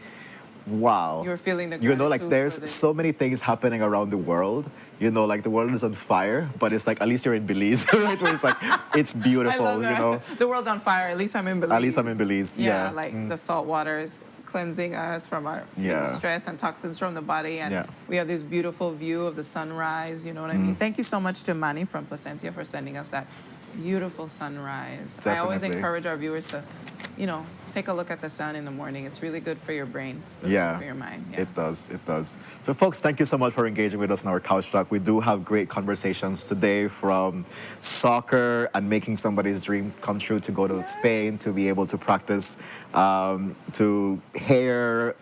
wow. You were feeling the You know, like gratitude there's for this. so many things happening around the world. You know, like the world is on fire, but it's like at least you're in Belize, right? Where it's like it's I beautiful, love you that. know. The world's on fire. At least I'm in Belize. At least I'm in Belize. Yeah. Like the salt water is cleansing us from our Yeah. stress and toxins from the body. And Yeah. we have this beautiful view of the sunrise. You know what I mean? Thank you so much to Manny from Placentia for sending us that beautiful sunrise. I always Definitely. encourage our viewers to, take a look at the sun in the morning. It's really good for your brain. Really Yeah, good for your mind. Yeah. it does. It does. So, folks, thank you so much for engaging with us in our couch talk. We do have great conversations today, from soccer and making somebody's dream come true to go to Spain to be able to practice, to hair.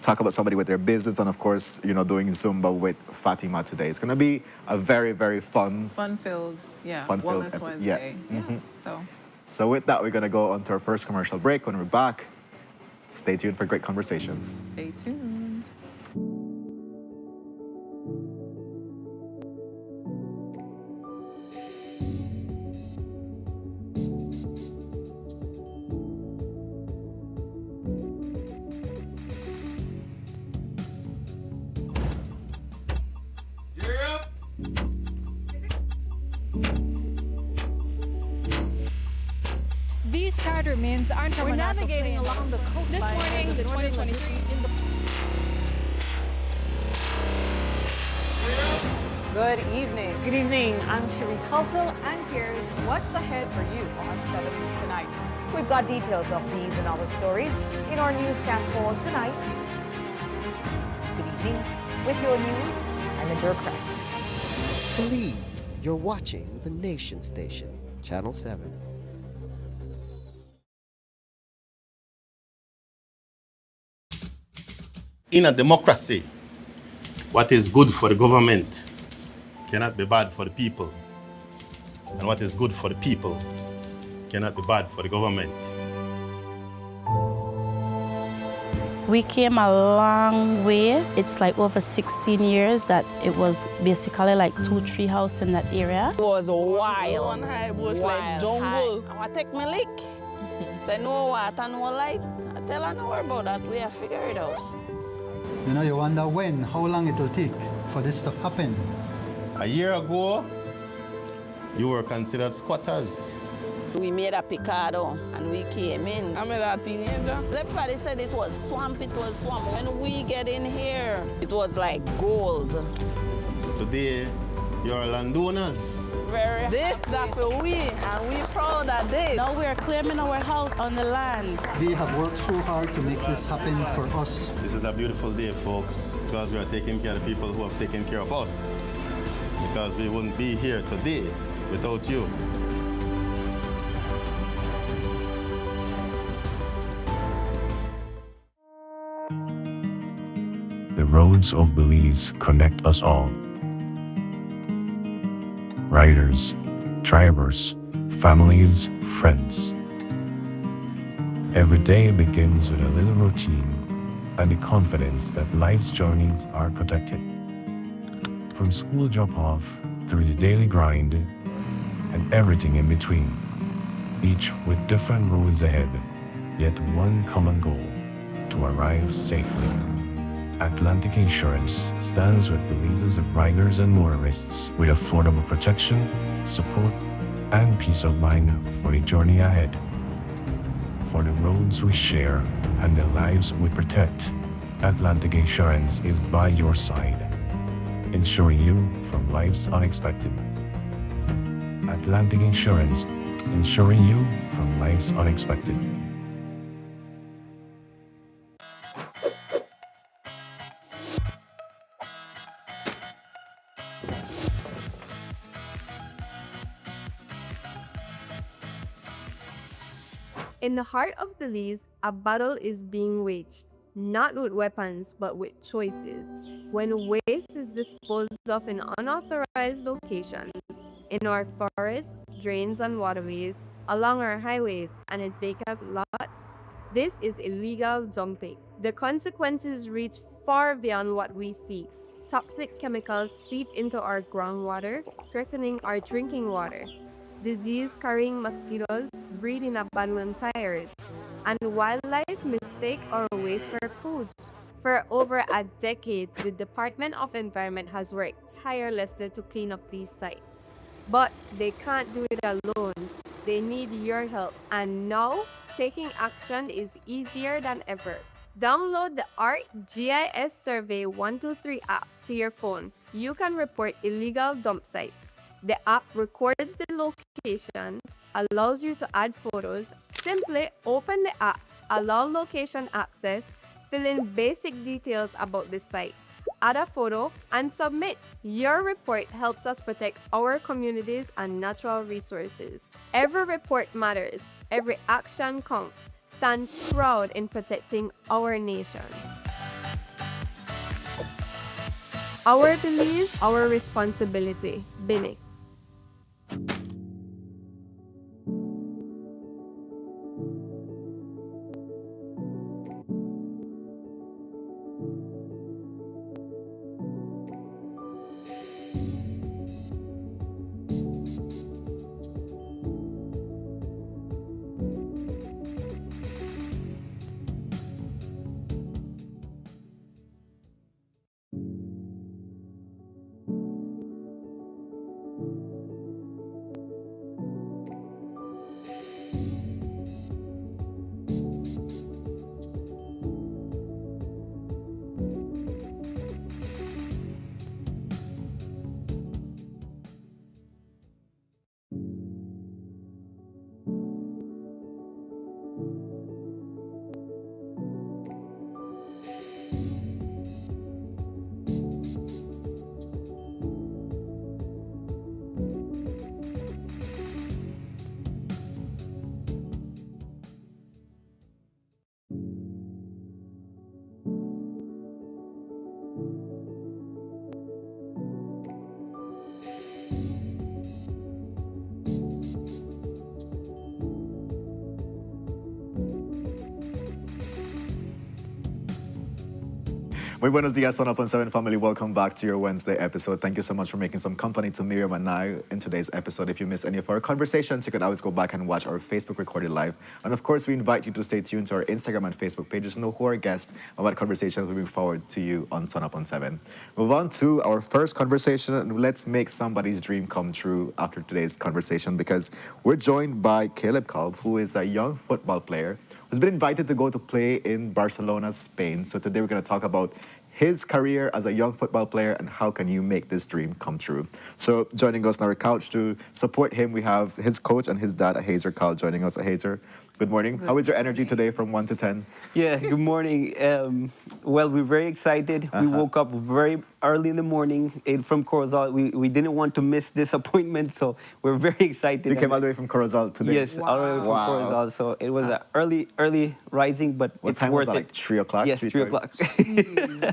Talk about somebody with their business, and of course, doing Zumba with Fatima today. It's gonna be a very, very fun. Fun-filled, Fun-filled Wellness yeah. Wednesday. Yeah. So, with that, we're gonna go on to our first commercial break. When we're back, stay tuned for great conversations. Stay tuned. These charter means aren't We're navigating along the coastline. This morning, of the northern 2023 Good evening. Good evening. I'm Cherie Culfill, and here's what's ahead for you on 7 News Tonight. We've got details of these and other stories in our newscast for tonight. Good evening, with your news and the bureaucrat. Please, you're watching the Nation Station, Channel 7. In a democracy, what is good for the government cannot be bad for the people. And what is good for the people cannot be bad for the government. We came a long way. It's like over 16 years that it was basically like 2-3 houses in that area. It was wild. One high bush like Wild jungle. high. I want to take my lick. Say no water, no light. I tell her no worry about that. We have figure it out. You know, you wonder how long it will take for this to happen. A year ago, you were considered squatters. We made a picado and we came in. I'm a teenager. Everybody said it was swamp, it was swamp. When we get in here, it was like gold. Today, you're landowners. Very This that for we, and we proud of this. Now we're claiming our house on the land. We have worked so hard to make this happen for us. This is a beautiful day, folks, because we are taking care of the people who have taken care of us. Because we wouldn't be here today without you. The roads of Belize connect us all. Riders, drivers, families, friends. Every day begins with a little routine and the confidence that life's journeys are protected. From school drop-off through the daily grind and everything in between, each with different roads ahead, yet one common goal: to arrive safely. Atlantic Insurance stands with Belize's riders and motorists with affordable protection, support, and peace of mind for the journey ahead. For the roads we share and the lives we protect, Atlantic Insurance is by your side, ensuring you from life's unexpected. Atlantic Insurance, ensuring you from life's unexpected. In the heart of Belize, a battle is being waged, not with weapons, but with choices. When waste is disposed of in unauthorized locations, in our forests, drains, and waterways, along our highways, and in vacant lots, this is illegal dumping. The consequences reach far beyond what we see. Toxic chemicals seep into our groundwater, threatening our drinking water. Disease-carrying mosquitoes breed in abandoned tires, and wildlife mistake our waste for food. For over a decade, the Department of Environment has worked tirelessly to clean up these sites. But they can't do it alone. They need your help, and now taking action is easier than ever. Download the ART GIS Survey 123 app to your phone. You can report illegal dump sites. The app records the location, allows you to add photos. Simply open the app, allow location access, fill in basic details about the site, add a photo, and submit. Your report helps us protect our communities and natural resources. Every report matters. Every action counts. Stand proud in protecting our nation. Our Belize, our responsibility. Bini. Muy buenos dias, Sunup on 7 family. Welcome back to your Wednesday episode. Thank you so much for making some company to Miriam and I in today's episode. If you missed any of our conversations, you can always go back and watch our Facebook recorded live. And of course, we invite you to stay tuned to our Instagram and Facebook pages to know who our guests and what conversations we bring forward to you on Sunup on 7. Move on to our first conversation, and let's make somebody's dream come true after today's conversation, because we're joined by Caleb Kolb, who is a young football player who's been invited to go to play in Barcelona, Spain. So today we're going to talk about his career as a young football player and how can you make this dream come true. So joining us on our couch to support him, we have his coach and his dad, Hazer Kyle, joining us. Hazer, good morning. How is your energy today from 1 to 10? Yeah, good morning. Well, we're very excited. We woke up very early in the morning, ate from Corozal. We didn't want to miss this appointment, so we're very excited. So you came all the way from Corozal today? Yes, all the way from Corozal. So it was an early rising, but what it's time worth was that, it. like 3 o'clock? Yes, 3 o'clock.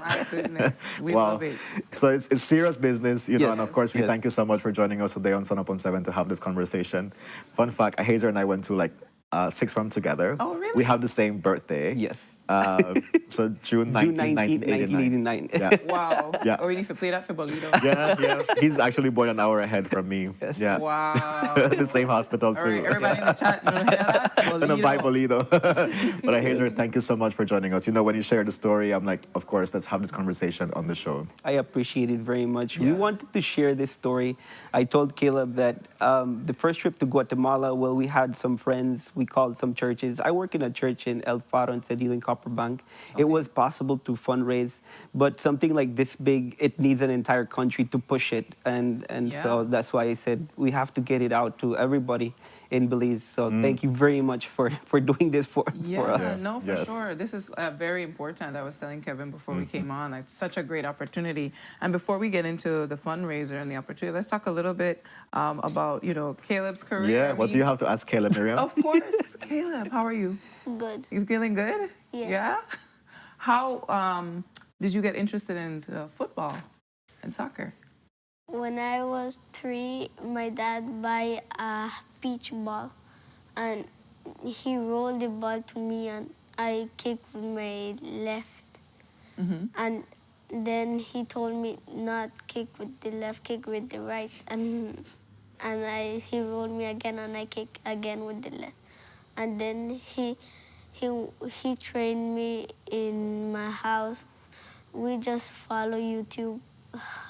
My goodness, we love it. So it's serious business, you know, Yes, and of course we thank you so much for joining us today on Sunup on 7 to have this conversation. Fun fact, Hazer and I went to like 6th form together. Oh, really? We have the same birthday. Yes. So June June 19, 1989. 1989. Yeah. Wow. Yeah. Already if you play that for Bolido. Yeah. He's actually born an hour ahead from me. Yeah. Wow. The same hospital All right, too. everybody in the chat, you know, hear that? Gonna Bolido. buy Bolido. But Hazer, thank you so much for joining us. You know, when you share the story, I'm like, of course, let's have this conversation on the show. I appreciate it very much. We Yeah. wanted to share this story. I told Caleb that the first trip to Guatemala, well, we had some friends, we called some churches. I work in a church in El Faro and Cedillo in Copperbank. It was possible to fundraise, but something like this big, it needs an entire country to push it. And so that's why I said we have to get it out to everybody in Belize. So thank you very much for doing this for us. Yeah, no, for sure. This is very important. I was telling Kevin before we came on, it's such a great opportunity. And before we get into the fundraiser and the opportunity, let's talk a little bit about, you know, Caleb's career. Yeah, I what mean, do you have to ask Caleb, Miriam? Of course. Caleb, how are you? Good. You feeling good? Yeah. How did you get interested in football and soccer? When I was 3, my dad buy a beach ball, and he rolled the ball to me, and I kicked with my left. And then he told me not kick with the left, kick with the right, and he rolled me again, and I kick again with the left. And then he trained me in my house. We just follow YouTube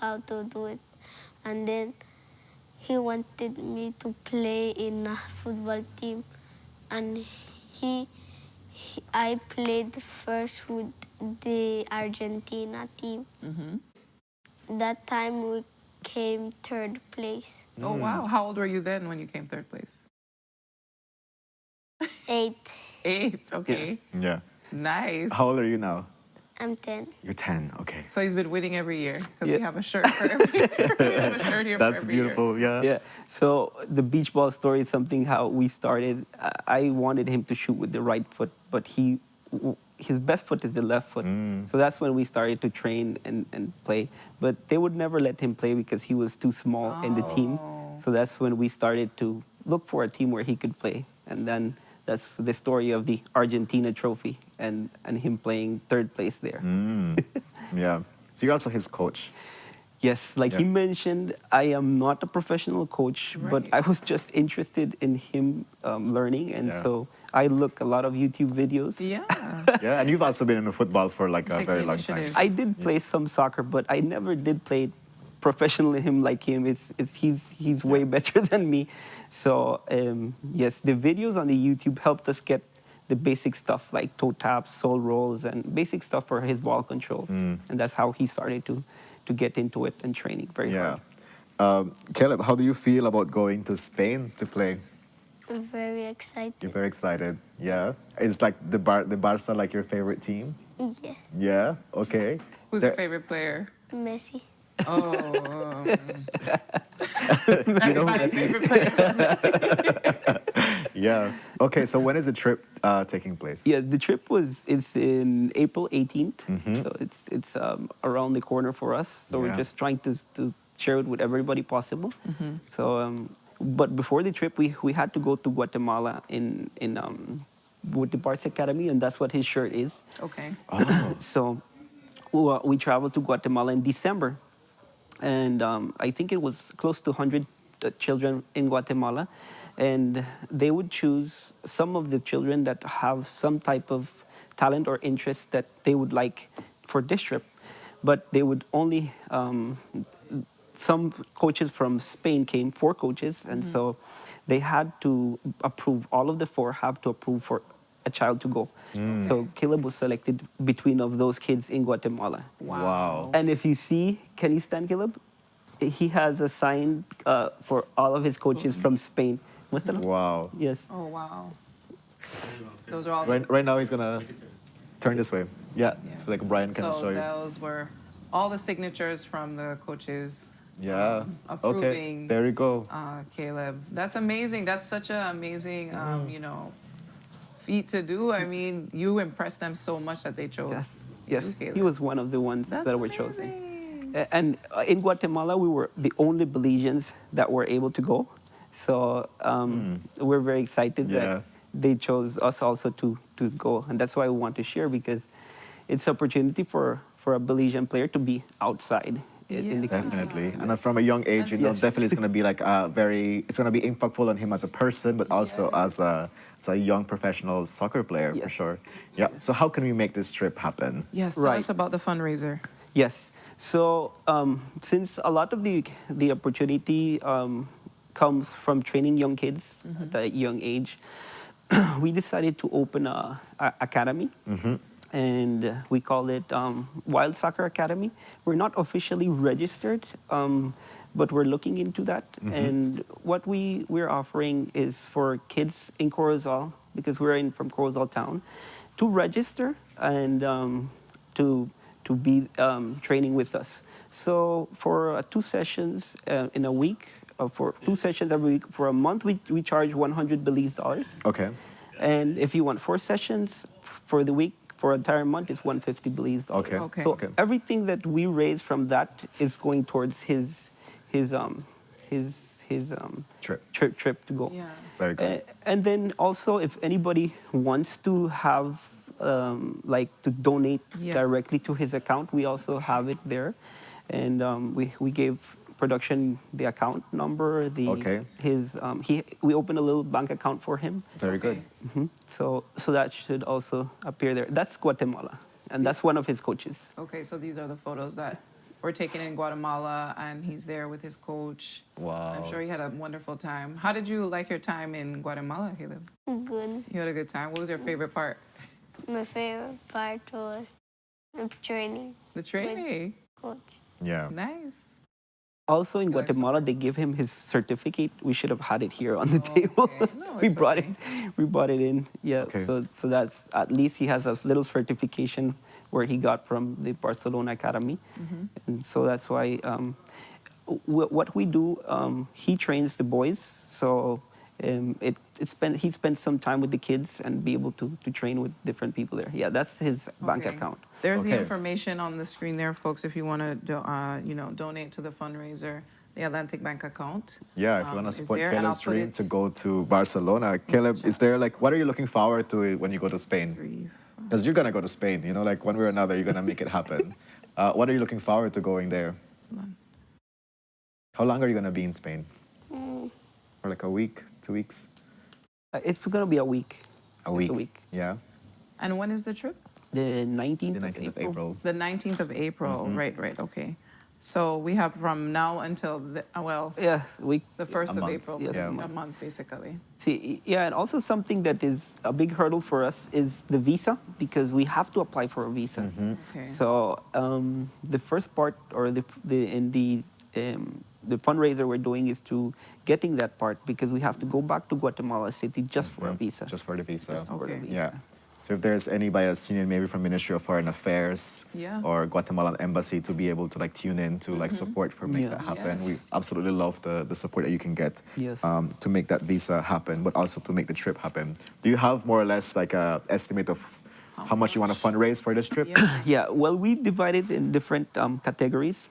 how to do it. And then he wanted me to play in a football team. And I played first with the Argentina team. That time we came 3rd place. Oh, wow. How old were you then when you came 3rd place? 8. 8, okay. Yeah. Nice. How old are you now? I'm 10. You're 10, okay. So he's been winning every year because we have a shirt for every year. We have a shirt here That's for every beautiful, year. yeah. So the beach ball story is something how we started. I wanted him to shoot with the right foot, but his best foot is the left foot. So that's when we started to train and play. But they would never let him play because he was too small in the team. So that's when we started to look for a team where he could play. And then that's the story of the Argentina trophy and him playing 3rd place there. Yeah. So you're also his coach. Yes, like he mentioned, I am not a professional coach, but I was just interested in him learning. And so I look a lot of YouTube videos. Yeah. Yeah, and you've also been in football for like a very long time. I did play some soccer, but I never did play professionally like him. He's way better than me. So yes, the videos on the YouTube helped us get the basic stuff like toe taps, sole rolls, and basic stuff for his ball control. And that's how he started to get into it and training very hard. Caleb, how do you feel about going to Spain to play? I'm very excited. You're very excited, yeah? Is like the Barca like your favorite team? Yeah. Yeah, okay. Who's your favorite player? Messi. Oh. You know who favorite player is Messi. Yeah. Okay, so when is the trip taking place? Yeah, the trip it's in April 18th. So it's around the corner for us. So we're just trying to share it with everybody possible. So but before the trip we had to go to Guatemala in with the Barca Academy, and that's what his shirt is. Okay. So we traveled to Guatemala in December. And I think it was close to 100 children in Guatemala. And they would choose some of the children that have some type of talent or interest that they would like for this trip. But they would only, some coaches from Spain came, 4 coaches. And so they had to approve, all of the 4 have to approve for a child to go. So Caleb was selected between of those kids in Guatemala. Wow. And if you see, can you stand, Caleb? He has a sign for all of his coaches from Spain. Wow. Yes. Oh, wow. Those are all. Right now he's gonna turn this way. Yeah. So like Brian can show So you. those were all the signatures from the coaches. Yeah. Approving. Okay. There you go. Caleb. That's amazing. That's such an amazing, you know, feat to do. I mean, you impressed them so much that they chose. Yes, you, he was one of the ones That's that were chosen. And in Guatemala, we were the only Belizeans that were able to go. So we're very excited that they chose us also to go, and that's why we want to share, because it's opportunity for a Belizean player to be outside in the country. Definitely. And from a young age, you know, Yes. definitely it's going to be like it's going to be impactful on him as a person, but also as a young professional soccer player, for sure. Yeah. So how can we make this trip happen? Yes, tell us about the fundraiser. Yes. So since a lot of the opportunity comes from training young kids at a young age, we decided to open a academy. And we call it Wild Soccer Academy. We're not officially registered, but we're looking into that. And what we're offering is for kids in Corozal, because we're from Corozal town, to register and to be training with us. So for 2 sessions in a week, for 2 sessions every week, for a month, we charge $100 Belize. Okay. And if you want 4 sessions for the week, for an entire month, it's $150 Belize. Okay. So everything that we raise from that is going towards his trip to go. Yeah. Very good. And then also, if anybody wants to have like to donate directly to his account, we also have it there, and we gave production the account number. We opened a little bank account for him. Very good. So that should also appear there. That's Guatemala, and that's one of his coaches. Okay, so these are the photos that were taken in Guatemala, and he's there with his coach. Wow. I'm sure he had a wonderful time. How did you like your time in Guatemala, Caleb? Good. You had a good time. What was your favorite part? My favorite part was the training. The training? Coach. Yeah. Nice. Also in Guatemala, they give him his certificate. We should have had it here on the table. We brought it in. Yeah. So that's, at least he has a little certification where he got from the Barcelona Academy. And so that's why what we do, he trains the boys. So he spends some time with the kids and be able to train with different people there. Yeah, that's his bank account. There's the information on the screen there, folks, if you want to donate to the fundraiser, the Atlantic Bank account. Yeah, if you want to is support there, and I'll Caleb's put dream it- to go to Barcelona. Caleb, is there what are you looking forward to when you go to Spain? Because you're going to go to Spain, you know, like one way or another, you're going to make it happen. What are you looking forward to going there? How long are you going to be in Spain? For like a week, 2 weeks? It's going to be a week. A week. Just a week. Yeah. And when is the trip? The 19th, of April. The 19th of April. Right, okay. So we have from now until, the 1st of April, Yes. a month, basically. See, yeah, and also something that is a big hurdle for us is the visa, because we have to apply for a visa. Okay. So the first part, or the fundraiser we're doing, is to getting that part, because we have to go back to Guatemala City just for a visa. Just for the visa. Just for the visa. Yeah. So if there's anybody that's tuning in, maybe from Ministry of Foreign Affairs or Guatemalan Embassy, to be able to tune in to support for make that happen. We absolutely love the support that you can get to make that visa happen, but also to make the trip happen. Do you have more or less like a estimate of how much you want to fundraise for this trip? Yeah, well, we divided in different categories.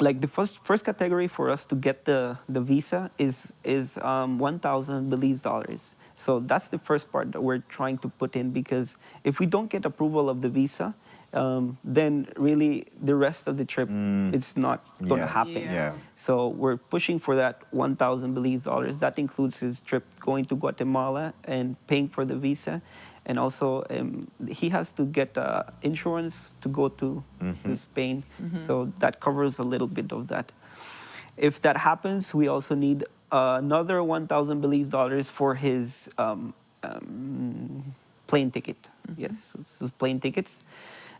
Like the first category for us to get the visa is 1,000 Belize dollars. So that's the first part that we're trying to put in, because if we don't get approval of the visa, then really the rest of the trip it's not going to happen. So we're pushing for that 1,000 Belize dollars. That includes his trip going to Guatemala and paying for the visa. And also, he has to get insurance to go to Spain. So that covers a little bit of that. If that happens, we also need another 1,000 Belize dollars for his plane ticket. Yes, it's his plane tickets.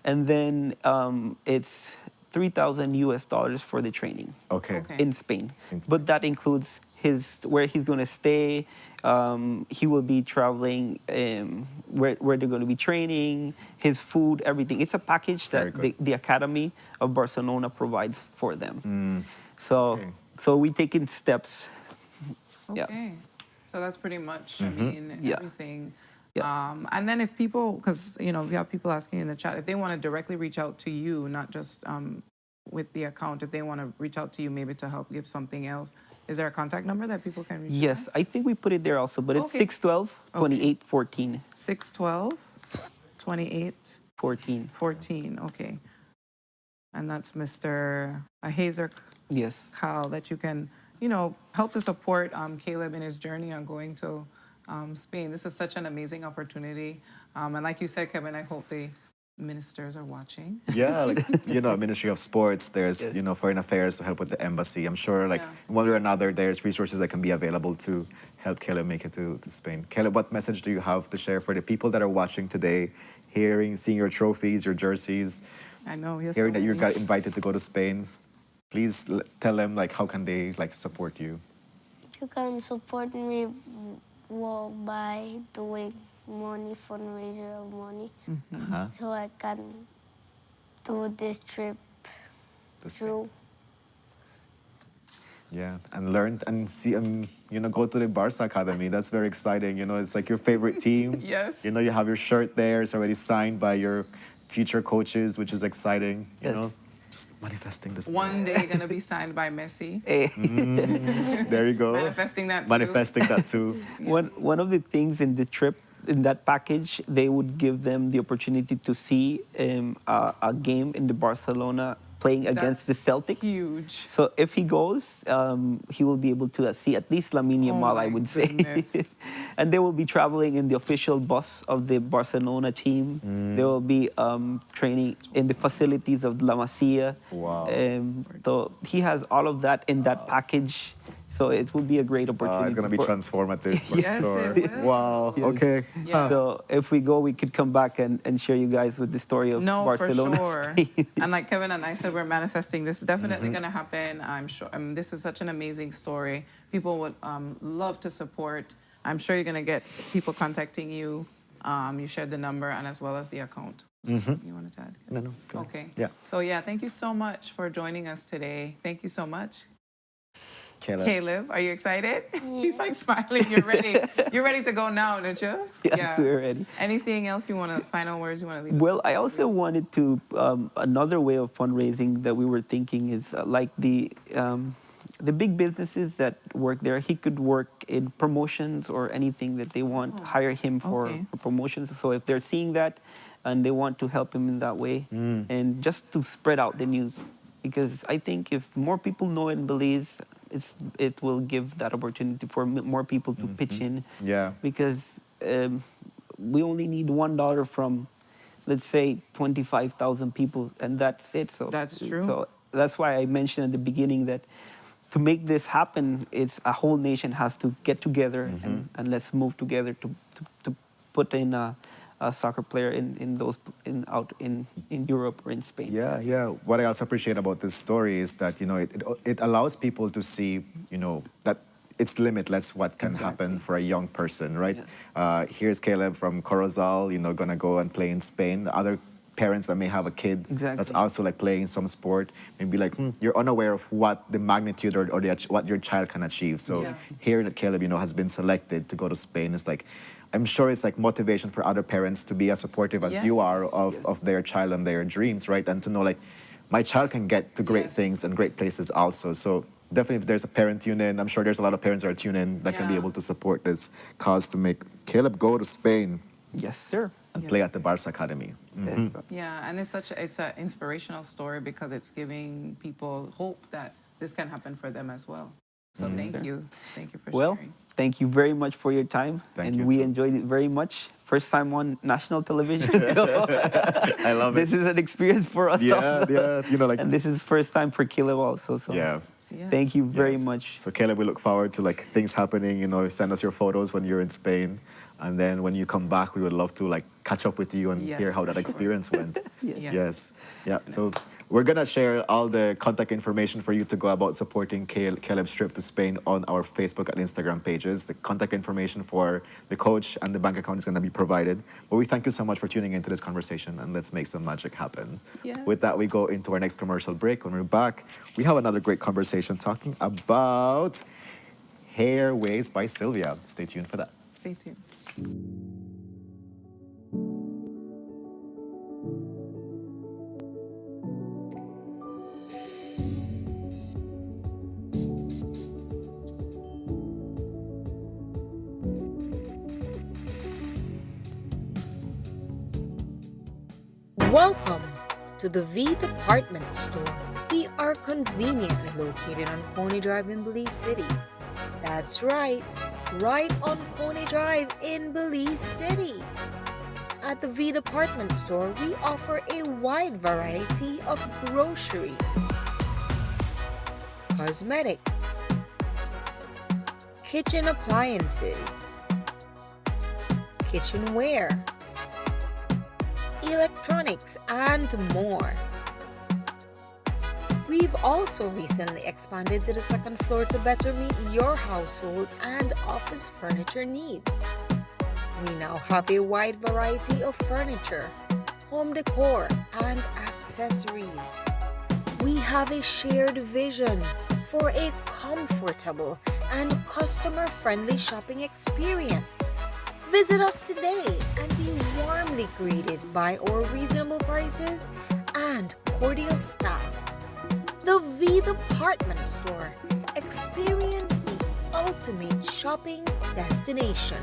And then it's 3,000 US dollars for the training. In Spain. But that includes where he's going to stay. He will be traveling, where they're going to be training, his food, everything. It's a package that the Academy of Barcelona provides for them. So we take in steps. Okay. So that's pretty much, everything. And then if people, because, we have people asking in the chat, if they want to directly reach out to you, not just with the account, if they want to reach out to you maybe to help give something else, is there a contact number that people can reach? Yes, I think we put it there also, but it's Okay. 612 2814. 612 28 14. 14. Okay. And that's Mr. Hazer Yes. Kyle, that you can, you know, help to support Caleb in his journey on going to Spain. This is such an amazing opportunity. And like you said, Kevin, I hope the ministers are watching. Yeah, like, you know, Ministry of Sports, there's, Yes. you know, Foreign Affairs to help with the embassy. I'm sure, like, Yeah. one way or another, there's resources that can be available to help Caleb make it to Spain. Caleb, what message do you have to share for the people that are watching today, seeing your trophies, your jerseys, I know, yes. hearing that you got invited to go to Spain? Please tell them, like, how can they, like, support you? You can support me by doing money, fundraiser of money, Uh-huh. so I can do this trip through. Yeah, and learn and see, you know, go to the Barca Academy. That's very exciting. You know, it's like your favorite team. Yes. You know, you have your shirt there. It's already signed by your future coaches, which is exciting. You Yes. know, just manifesting this. One day gonna be signed by Messi. There you go. Manifesting that too. Manifesting that too. One of the things in the trip, in that package, they would give them the opportunity to see a game in the Barcelona playing against the Celtics. Huge. So if he goes, he will be able to see at least Lamine Yamal, I my would say. goodness. And they will be traveling in the official bus of the Barcelona team. They will be training in the facilities of La Masia. Wow. So he has all of that in that package. So it will be a great opportunity. It's going to be transformative. For Yes, sure. it will. Wow. Yes. Okay. Yeah. So if we go, we could come back and share you guys with the story of No, Barcelona. for sure. Spain. And like Kevin and I said, we're manifesting. This is definitely going to happen. I'm sure. This is such an amazing story. People would love to support. I'm sure you're going to get people contacting you. You shared the number and as well as the account. You wanted to add? No, no. go ahead. Okay. Yeah. So yeah, thank you so much for joining us today. Thank you so much. Caleb. Caleb, are you excited? He's like smiling. You're ready. You're ready to go now, don't you? Yes, we're ready. Anything else you want to, final words you want to leave us Well, I also wanted to, another way of fundraising that we were thinking is like the big businesses that work there, he could work in promotions or anything that they want, hire him for promotions. So if they're seeing that and they want to help him in that way, and just to spread out the news, because I think if more people know in Belize, it will give that opportunity for more people to pitch in. Yeah. Because we only need $1 from, let's say, 25,000 people, and that's it. So That's true. So that's why I mentioned at the beginning that to make this happen, it's a whole nation has to get together and let's move together to put in a soccer player out in Europe or in Spain. Yeah, yeah. What I also appreciate about this story is that, you know, it allows people to see, you know, that it's limitless what can happen for a young person, right? Here's Caleb from Corozal, you know, gonna go and play in Spain. Other parents that may have a kid that's also like playing some sport may be like, you're unaware of what the magnitude or what your child can achieve. So hearing that Caleb, you know, has been selected to go to Spain is like, I'm sure it's like motivation for other parents to be as supportive as you are of their child and their dreams, right? And to know like, my child can get to great things and great places also. So definitely if there's a parent tune in, I'm sure there's a lot of parents that are tuned in that can be able to support this cause to make Caleb go to Spain. Yes, sir. And play at the Barca Academy. Yeah, and it's an inspirational story because it's giving people hope that this can happen for them as well. So thank you for sharing. Thank you very much for your time, we enjoyed it very much. First time on national television, so I love it. This is an experience for us. also. Yeah, you know, like, and this is first time for Caleb also. So thank you very much. So Caleb, we look forward to like things happening. You know, send us your photos when you're in Spain, and then when you come back, we would love to like catch up with you and hear how that experience went. Yes. Yeah. So we're gonna share all the contact information for you to go about supporting Caleb's trip to Spain on our Facebook and Instagram pages. The contact information for the coach and the bank account is gonna be provided. But we thank you so much for tuning into this conversation, and let's make some magic happen. With that, we go into our next commercial break. When we're back, we have another great conversation talking about Hair Waves by Sylvia. Stay tuned for that. Stay tuned. Welcome to the V Department Store. We are conveniently located on Coney Drive in Belize City. That's right on Coney Drive in Belize City. At the V Department Store, we offer a wide variety of groceries, cosmetics, kitchen appliances, kitchenware, electronics, and more. We've also recently expanded to the second floor to better meet your household and office furniture needs. We now have a wide variety of furniture, home decor, and accessories. We have a shared vision for a comfortable and customer-friendly shopping experience. Visit us today and be warmly greeted by our reasonable prices and cordial staff. The V Department Store. Experience the ultimate shopping destination.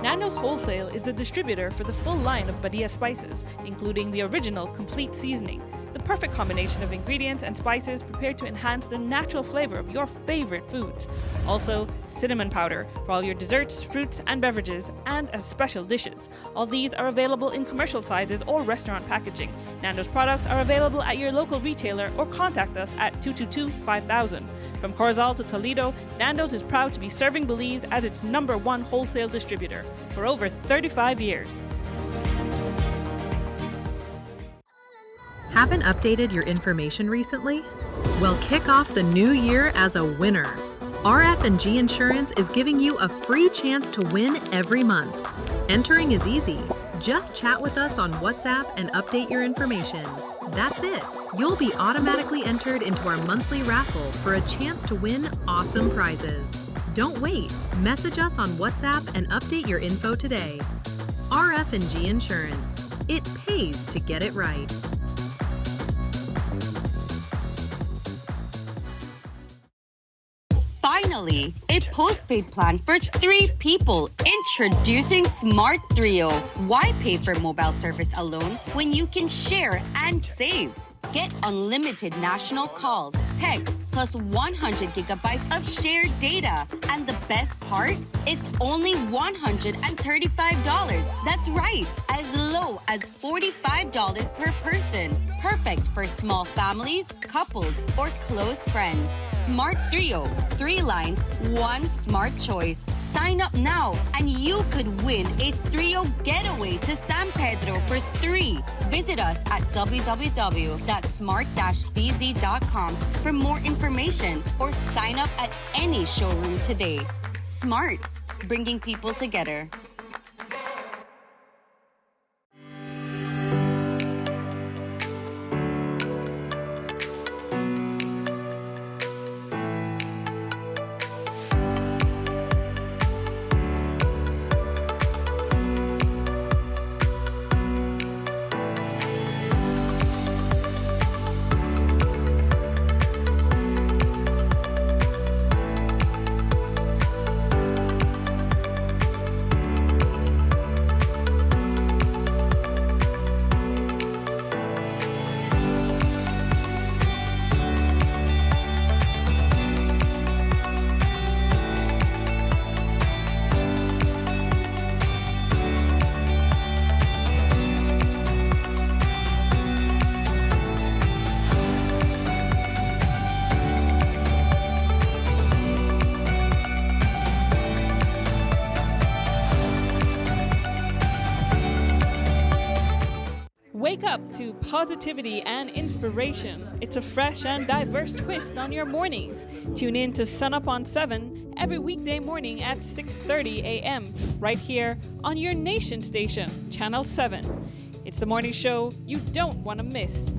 Nando's Wholesale is the distributor for the full line of Badia spices, including the original complete seasoning, the perfect combination of ingredients and spices prepared to enhance the natural flavor of your favorite foods. Also, cinnamon powder for all your desserts, fruits, and beverages, and as special dishes. All these are available in commercial sizes or restaurant packaging. Nando's products are available at your local retailer or contact us at 222-5000. From Corozal to Toledo, Nando's is proud to be serving Belize as its #1 wholesale distributor for over 35 years. Haven't updated your information recently? Well, kick off the new year as a winner. RF&G Insurance is giving you a free chance to win every month. Entering is easy. Just chat with us on WhatsApp and update your information. That's it. You'll be automatically entered into our monthly raffle for a chance to win awesome prizes. Don't wait. Message us on WhatsApp and update your info today. RF&G Insurance. It pays to get it right. Finally, a postpaid plan for 3 people. Introducing Smart Trio. Why pay for mobile service alone when you can share and save? Get unlimited national calls, texts, plus 100 gigabytes of shared data. And the best part? It's only $135. That's right, as low as $45 per person. Perfect for small families, couples, or close friends. Smart Trio. 3 lines, 1 smart choice. Sign up now and you could win a Trio getaway to San Pedro for 3. Visit us at www.smart-bz.com for more information or sign up at any showroom today. Smart, bringing people together. Wake up to positivity and inspiration. It's a fresh and diverse twist on your mornings. Tune in to Sunup on 7 every weekday morning at 6:30 a.m. right here on your nation station, Channel 7. It's the morning show you don't want to miss.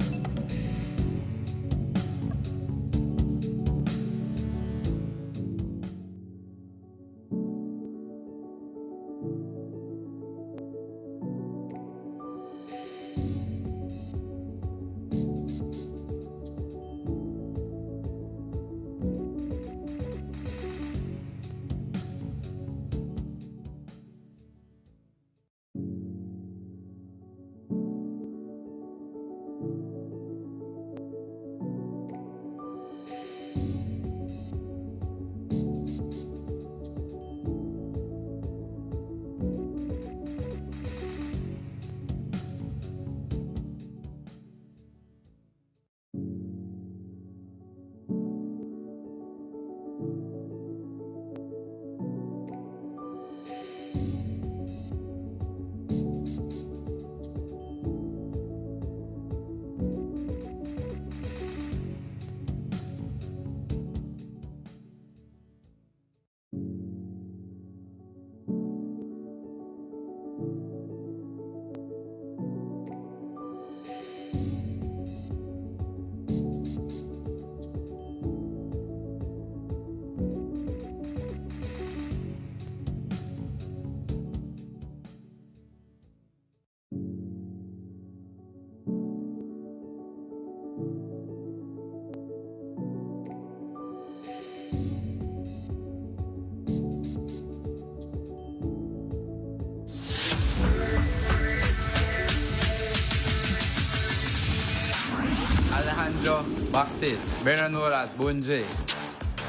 Yo, Baptist, better known as Bunje,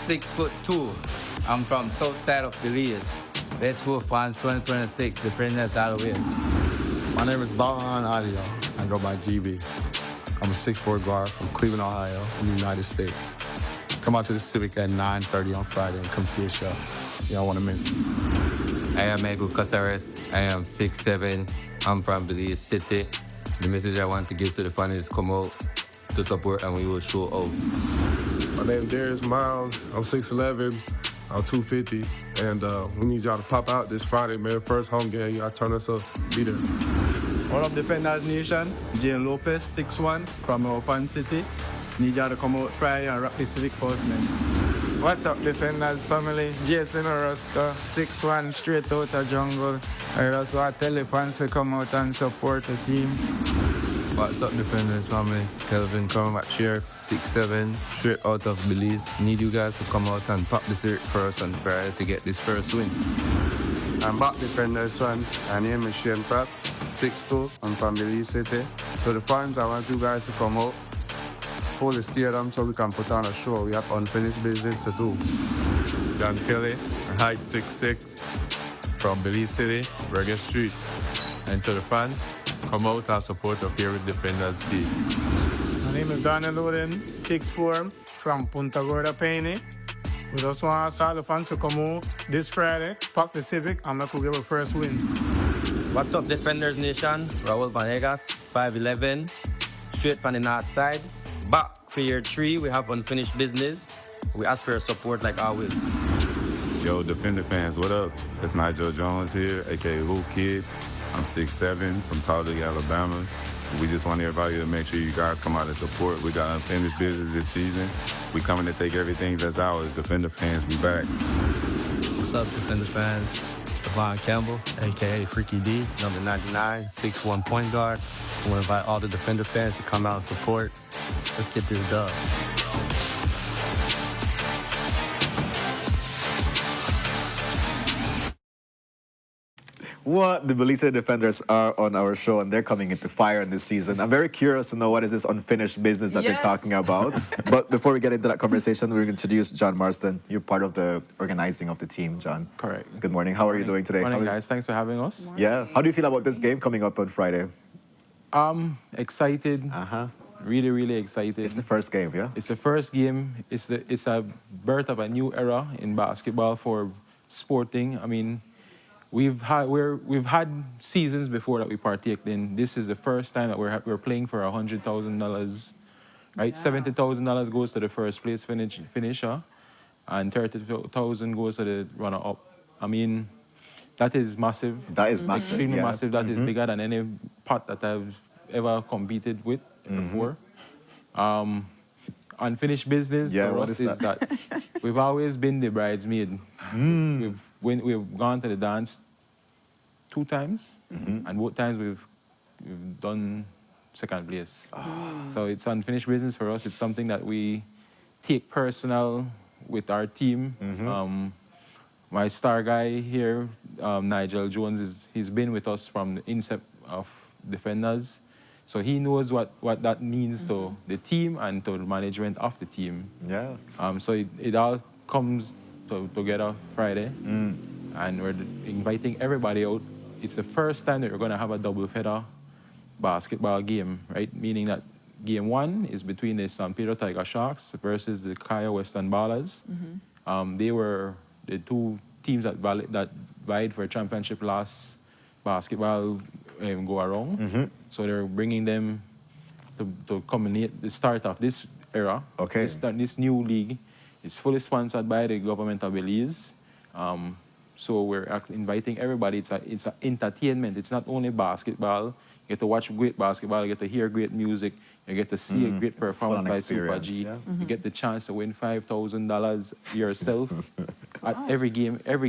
6'2". I'm from south side of Belize. Best foot fans 2026, defenders always. My name is Dahan Adio. I go by GB. I'm a 6'4" guard from Cleveland, Ohio, in the United States. Come out to the Civic at 9:30 on Friday and come see a show. You don't want to miss it. I am Egu Casares. I am 6'7". I'm from Belize City. The message I want to give to the fans is come out to support and we will show out. My name is Darius Miles. I'm 6'11". I'm 250. And we need y'all to pop out this Friday, man. First home game. Y'all turn us up. Be there. What up, Defenders Nation? Jane Lopez, 6'1", from Open City. Need y'all to come out Friday and rock the Civic First, man. What's up, Defenders family? Jason Orozco, 6'1", straight out of jungle. I just want to tell the fans to come out and support the team. What's up, Defenders family? Kelvin Cormac here, 6'7", straight out of Belize. Need you guys to come out and pop the Civic First on Friday to get this first win. I'm back, Defenders fan. My name is Shane Pratt, 6'2". I'm from Belize City. To the fans, I want you guys to come out, full the stadium so we can put on a show. We have unfinished business to do. John Kelly, height 6'6", from Belize City, Reggae Street. And to the fans, come out and support your favorite Defenders team. My name is Daniel Loden, 6'4", from Punta Gorda, Penny. We just want to all the fans to come out this Friday, pack the Civic, and make we give a first win. What's up, Defenders Nation? Raul Vanegas, 5'11", straight from the north side. Back for year 3, we have unfinished business. We ask for your support like always. Yo, Defender fans, what up? It's Nigel Jones here, aka Hoop Kid. I'm 6'7", from Talladega, Alabama. We just want everybody to make sure you guys come out and support. We got unfinished business this season. We coming to take everything that's ours. Defender fans, be back. What's up, Defender fans? Stephon Campbell, a.k.a. Freaky D, number 99, 6'1" point guard. I want to invite all the Defender fans to come out and support. Let's get this dub. What the Belize Defenders are on our show, and they're coming into fire in this season. I'm very curious to know what is this unfinished business that they're talking about. But before we get into that conversation, we're going to introduce John Marston. You're part of the organizing of the team, John. Correct. Good morning. How are you doing today? Morning, guys. Thanks for having us. Yeah. How do you feel about this game coming up on Friday? Excited. Really, really excited. It's the first game, yeah? It's the first game. It's a birth of a new era in basketball for sporting. I mean, we've had seasons before that we partaked in. This is the first time that we're playing for $100,000, right? $70,000 goes to the first place finisher, and $30,000 goes to the runner-up. I mean, that is massive. That is massive. Extremely yeah. massive. That is bigger than any pot that I've ever competed with before. Unfinished business for us is that we've always been the bridesmaid. We've gone to the dance 2 times, and both times we've done second place. So it's unfinished business for us. It's something that we take personal with our team. My star guy here, Nigel Jones, he's been with us from the incept of Defenders. So he knows what that means to the team and to the management of the team. Yeah. So it all comes together Friday, and we're inviting everybody out. It's the first time that we're going to have a double feather basketball game, right? Meaning that game 1 is between the San Pedro Tiger Sharks versus the Kaya Western Ballers. They were the 2 teams that vied for a championship last basketball go around. So they're bringing them to culminate the start of this era. Okay. This new league. It's fully sponsored by the government of Belize. So we're inviting everybody. It's an entertainment. It's not only basketball. You get to watch great basketball. You get to hear great music. You get to see a great performance by Super G. Yeah. You get the chance to win $5,000 yourself. At every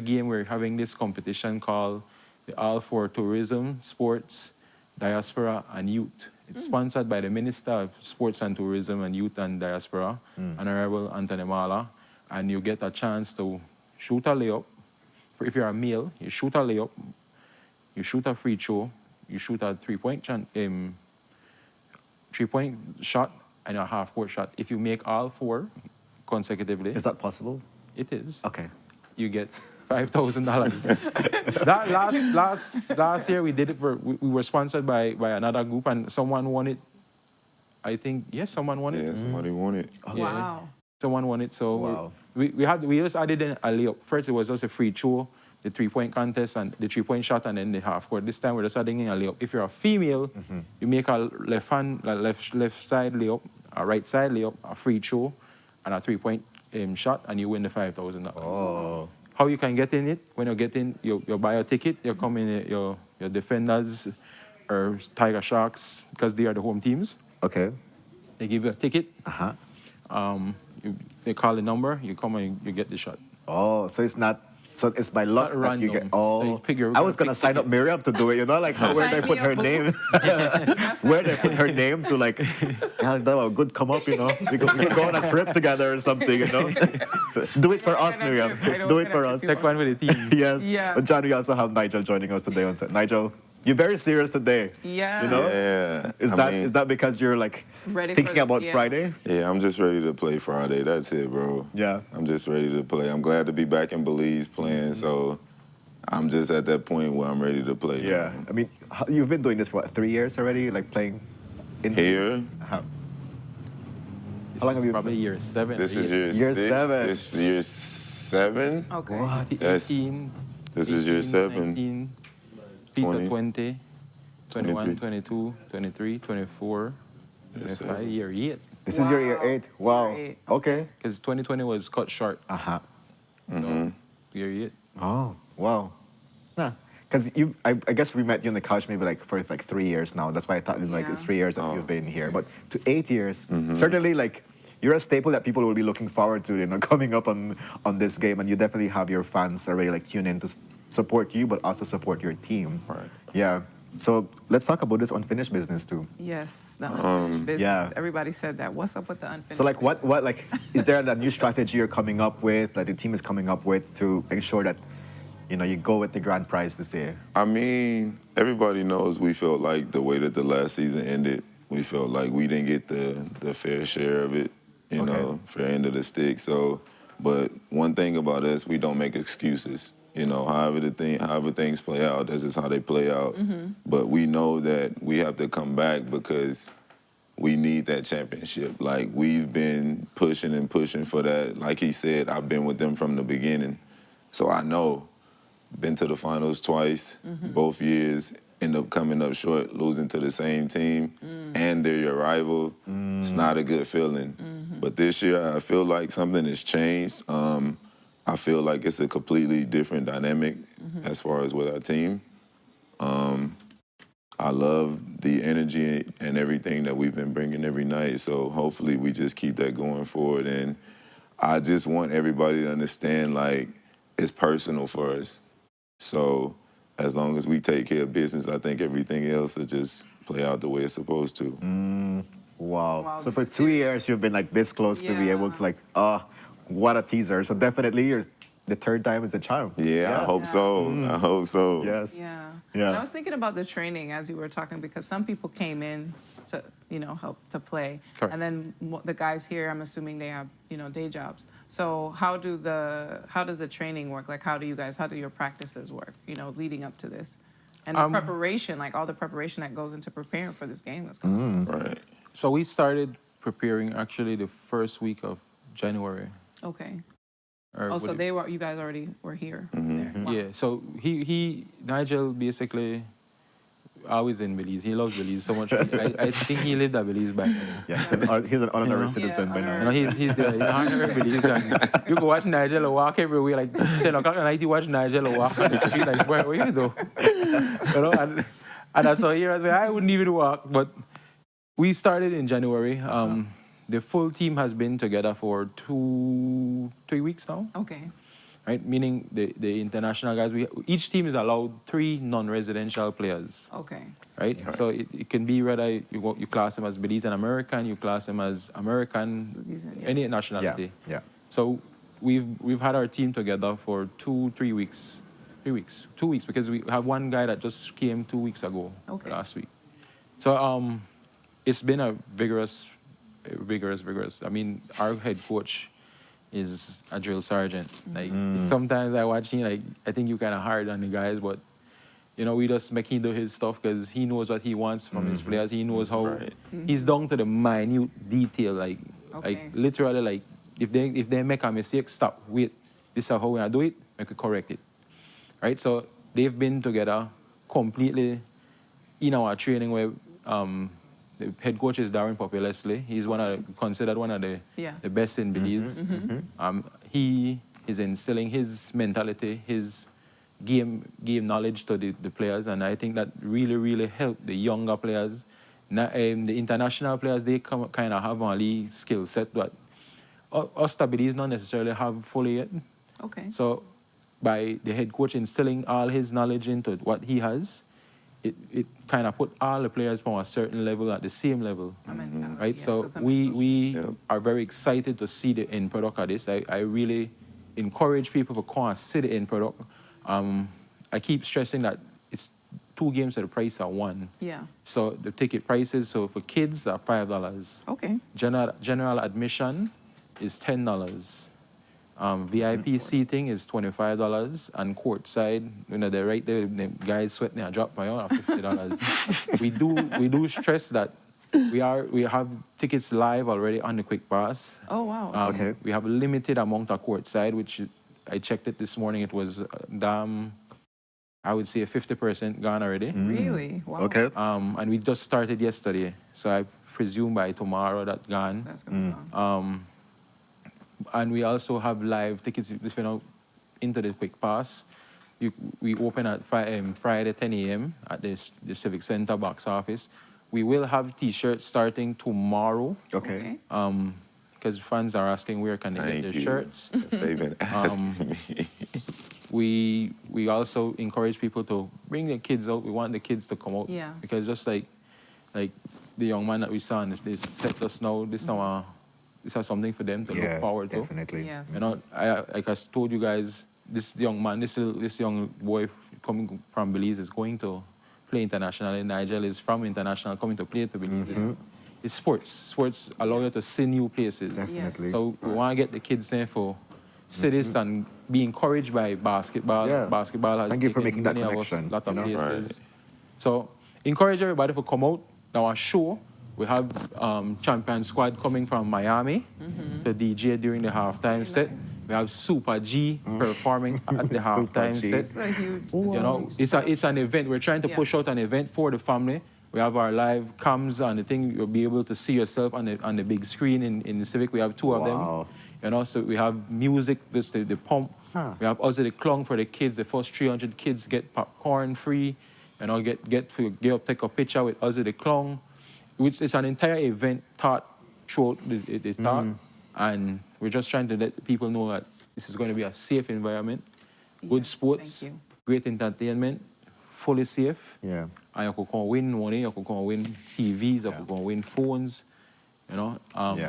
game we're having this competition called the All for Tourism, Sports, Diaspora, and Youth. It's sponsored by the Minister of Sports and Tourism and Youth and Diaspora, Honorable Anthony Mala, and you get a chance to shoot a layup. If you're a male, you shoot a layup, you shoot a free throw, you shoot a three-point shot, and a half-court shot. If you make all 4 consecutively, Is that possible? it is. Okay. You get $5,000. That last year we did it for we were sponsored by another group and someone won it. I think yes, someone won it. Yeah, somebody won it. Oh, Yeah, Wow. someone won it. So Wow. we just added in a layup. First it was just a free throw, the 3-point contest and the 3-point shot and then the half court. This time we're just adding in a layup. If you're a female, you make a left side layup, a right side layup, a free throw, and a 3-point shot, and you win the $5,000. Oh. How you can get in it? When you get in, you buy a ticket. You come in your Defenders or Tiger Sharks because they are the home teams. Okay. They give you a ticket. Uh-huh. They call the number. You come and you get the shot. Oh, so it's not. So it's by luck Not that you get. random. Oh, So you pick I was gonna sign up Miriam to do it. You know, like how where they Sign put me her up. name, where they put her name to like, yeah, that was a good come up. You know, we could go on a trip together or something. You know, do it for us, Miriam. Do it for us. Take one with the team. Yes. Yeah. But John, we also have Nigel joining us today on set. Nigel, you're very serious today. Yeah. You know, Yeah. is that because you're like Ready thinking for about yeah. Friday? Yeah, I'm just ready to play Friday. That's it, bro. Yeah. I'm just ready to play. I'm glad to be back in Belize playing, so I'm just at that point where I'm ready to play. Yeah. now. I mean, you've been doing this for what, 3 years already, like playing in Here? Belize? How long have you Probably year 7. This is year Year 6. 7. This year 7. Okay. What? That's- 18. This is year 7. 19, piece 20, of 20, 21, 23. 22, 23, 24, Yes, 25, sir. year 8. This is your year 8. Wow. Year 8. Okay. Because 2020 was cut short. Uh-huh. So, year 8. Oh, wow. Nah. Because I guess we met you on the couch maybe like for like 3 years now. That's why I thought like it's 3 years that you've been here. But to 8 years, certainly like you're a staple that people will be looking forward to, you know, coming up on this game. And you definitely have your fans already like tune in to support you, but also support your team. Right. Yeah. So let's talk about this unfinished business too. Yes, the unfinished business. yeah. Everybody said that. What's up with the unfinished? So like what like is there a new strategy you're coming up with, that the team is coming up with to ensure that, you know, you go with the grand prize this year? I mean, everybody knows we felt like the way that the last season ended, we felt like we didn't get the fair share of it, you know, fair end of the stick. So, but one thing about us, we don't make excuses. You know, however things play out, that's just how they play out. But we know that we have to come back because we need that championship. Like, we've been pushing and pushing for that. Like he said, I've been with them from the beginning. So I know. Been to the finals twice, both years, end up coming up short, losing to the same team, and they're your rival. It's not a good feeling. But this year, I feel like something has changed. I feel like it's a completely different dynamic as far as with our team. I love the energy and everything that we've been bringing every night, so hopefully we just keep that going forward. And I just want everybody to understand, like, it's personal for us. So as long as we take care of business, I think everything else will just play out the way it's supposed to. Wow. So for 2 years, you've been like this close to be able to like, what a teaser. So definitely the third time is the charm. Yeah, I hope so. I hope so. Yes. Yeah. Yeah. And I was thinking about the training as you were talking, because some people came in to, you know, help to play. Correct. And then the guys here, I'm assuming they have, you know, day jobs. So how does the training work? Like, how do your practices work, you know, leading up to this? And the preparation, like all the preparation that goes into preparing for this game that's coming up. Right. So we started preparing actually the first week of January. Okay. Or Oh, would so it- you guys already were here. Mm-hmm. There. Wow. Yeah, so Nigel basically always in Belize. He loves Belize so much. I think he lived at Belize back then. Yeah, he's an honorary citizen by now. You know, he's the honorary Belize guy. You go watch Nigel walk everywhere, like 10 o'clock at night, you watch Nigel walk on the street, like, boy, what you do? You know, and that's why here as well, I wouldn't even walk, but we started in January. The full team has been together for 3 weeks now. Okay. Right, meaning the international guys. Each team is allowed 3 non-residential players. Okay. Right, so it can be whether you class them as Belizean American, you class them as American, Belizean, yeah. any nationality. Yeah. So we've had our team together for 3 weeks. 2 weeks, because we have one guy that just came 2 weeks ago, Okay. last week. So it's been a vigorous rigorous. I mean, our head coach is a drill sergeant. Like sometimes I watch him, like I think you kind of hard on the guys, but you know, we just make him do his stuff because he knows what he wants from his players. He knows how he's down to the minute detail. Like literally, like if they make a mistake, stop, wait. This is how we do it. Make it correct it, right? So they've been together completely in our training where the head coach is Darren Leslie. He's considered one of the best in Belize. He is instilling his mentality, his game knowledge to the players, and I think that really helped the younger players. The international players, they kind of have a league skill set that us Belize not necessarily have fully yet. Okay. So by the head coach instilling all his knowledge into what he has, it kind of put all the players from a certain level at the same level, right? So we are very excited to see the end product of this. I really encourage people to come and see the end product. I keep stressing that it's 2 games at the price of 1. Yeah. So the ticket prices, so for kids, are $5. Okay. General admission is $10. VIP seating is $25, and courtside, you know, they're right there, the guys sweating a drop by $50. we do stress that we have tickets live already on the Quick Pass. Oh wow. Okay. We have a limited amount of courtside, which I checked it this morning. It was I would say 50% gone already. Really? Wow. Okay. And we just started yesterday, so I presume by tomorrow that's gone. That's gonna be gone. And we also have live tickets if you're into the Quick Pass. We open at Friday 10 a.m. at the Civic Center box office. We will have T-shirts starting tomorrow. Okay. Because fans are asking where can they get their shirts. They've been asking me. We also encourage people to bring their kids out. We want the kids to come out. Yeah. Because just like the young man that we saw, they set us now, this is something for them to look forward to. Definitely. Yes. You know, like I told you guys, this young man, this young boy coming from Belize is going to play internationally. Nigel is from international, coming to play to Belize. It's sports. Sports allow you to see new places. Definitely. So we want to get the kids there for cities and be encouraged by basketball. Yeah. Basketball has Thank you for taken making that many of us connection. a lot of You know? places. Right. So encourage everybody to come out. Now our show, we have champion squad coming from Miami to DJ during the halftime set. We have Super G performing at the halftime set. It's a huge. You know, it's an event. We're trying to push out an event for the family. We have our live cams and the thing. You'll be able to see yourself on the big screen in the Civic. We have 2 of them. You know, so we have music, this the pump. We have also the clong for the kids. The first 300 kids get popcorn free. You know, get up, take a picture with us the clong. Which is an entire event thought throughout the talk. And we're just trying to let people know that this is going to be a safe environment, good sports, great entertainment, fully safe. Yeah. And you could come win money, you could come win TVs, you could come win phones. You know,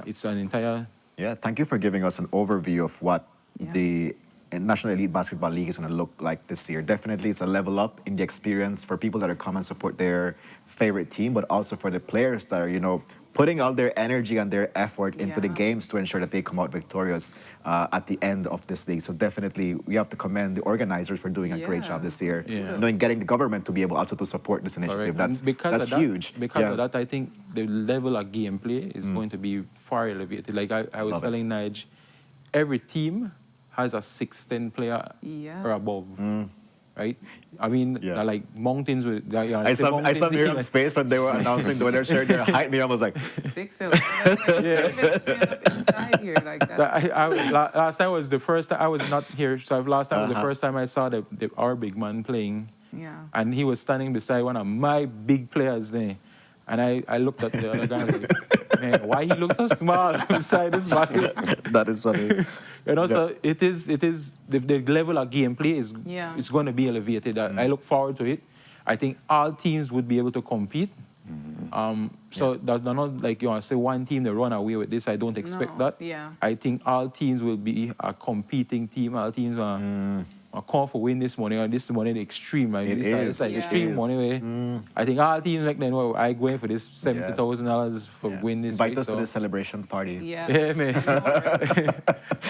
it's an entire... Yeah, thank you for giving us an overview of what the National Elite Basketball League is going to look like this year. Definitely, it's a level up in the experience for people that are come and support their favorite team, but also for the players that are, you know, putting all their energy and their effort into the games to ensure that they come out victorious at the end of this league. So definitely, we have to commend the organizers for doing a great job this year. You know, in getting the government to be able also to support this initiative. That's huge. Because of that, I think the level of gameplay is going to be far elevated. Like I was telling Nige, every team has a 6'10" player or above, right? I mean, like mountains with... I saw Miriam's face when they were announcing when they're sharing their height. Miriam was like... 6'11". Inside here like that. Last time was the first time, I was not here, so last time was the first time I saw our big man playing. Yeah. And he was standing beside one of my big players there. And I looked at the other guy and like, man, why he looks so small beside this body? That is funny. You know, so it is the level of gameplay is it's going to be elevated. I look forward to it. I think all teams would be able to compete. So that's not like you want to say one team to run away with this. I don't expect that. Yeah. I think all teams will be a competing team. All teams are I come for win this morning, and this morning extreme. Like, it's like extreme money way. I think all teams like then, I going for this $70,000 for win this Invite week, us to the celebration party. Yeah, man.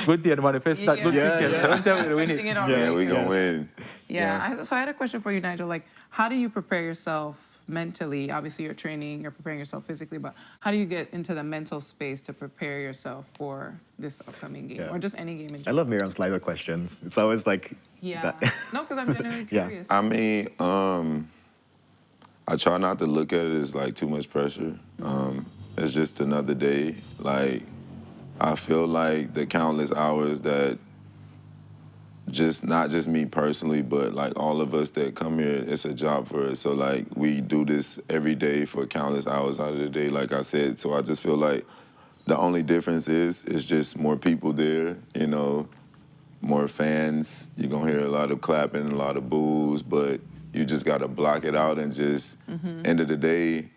Good day, the manifest that good ticket. Don't tell me to win it. Yeah, we gonna win. So I had a question for you, Nigel. Like, how do you prepare yourself mentally? Obviously, you're training, you're preparing yourself physically, but how do you get into the mental space to prepare yourself for this upcoming game or just any game in I general? love Miriam's live questions. It's always like that. No, because I'm genuinely curious. I mean, I try not to look at it as like too much pressure. It's just another day. Like, I feel like the countless hours that not just me personally, but like all of us that come here, it's a job for us. So like we do this every day for countless hours out of the day, like I said. So I just feel like the only difference is just more people there, you know, more fans. You're gonna hear a lot of clapping, a lot of boos, but you just gotta block it out and just end of the day.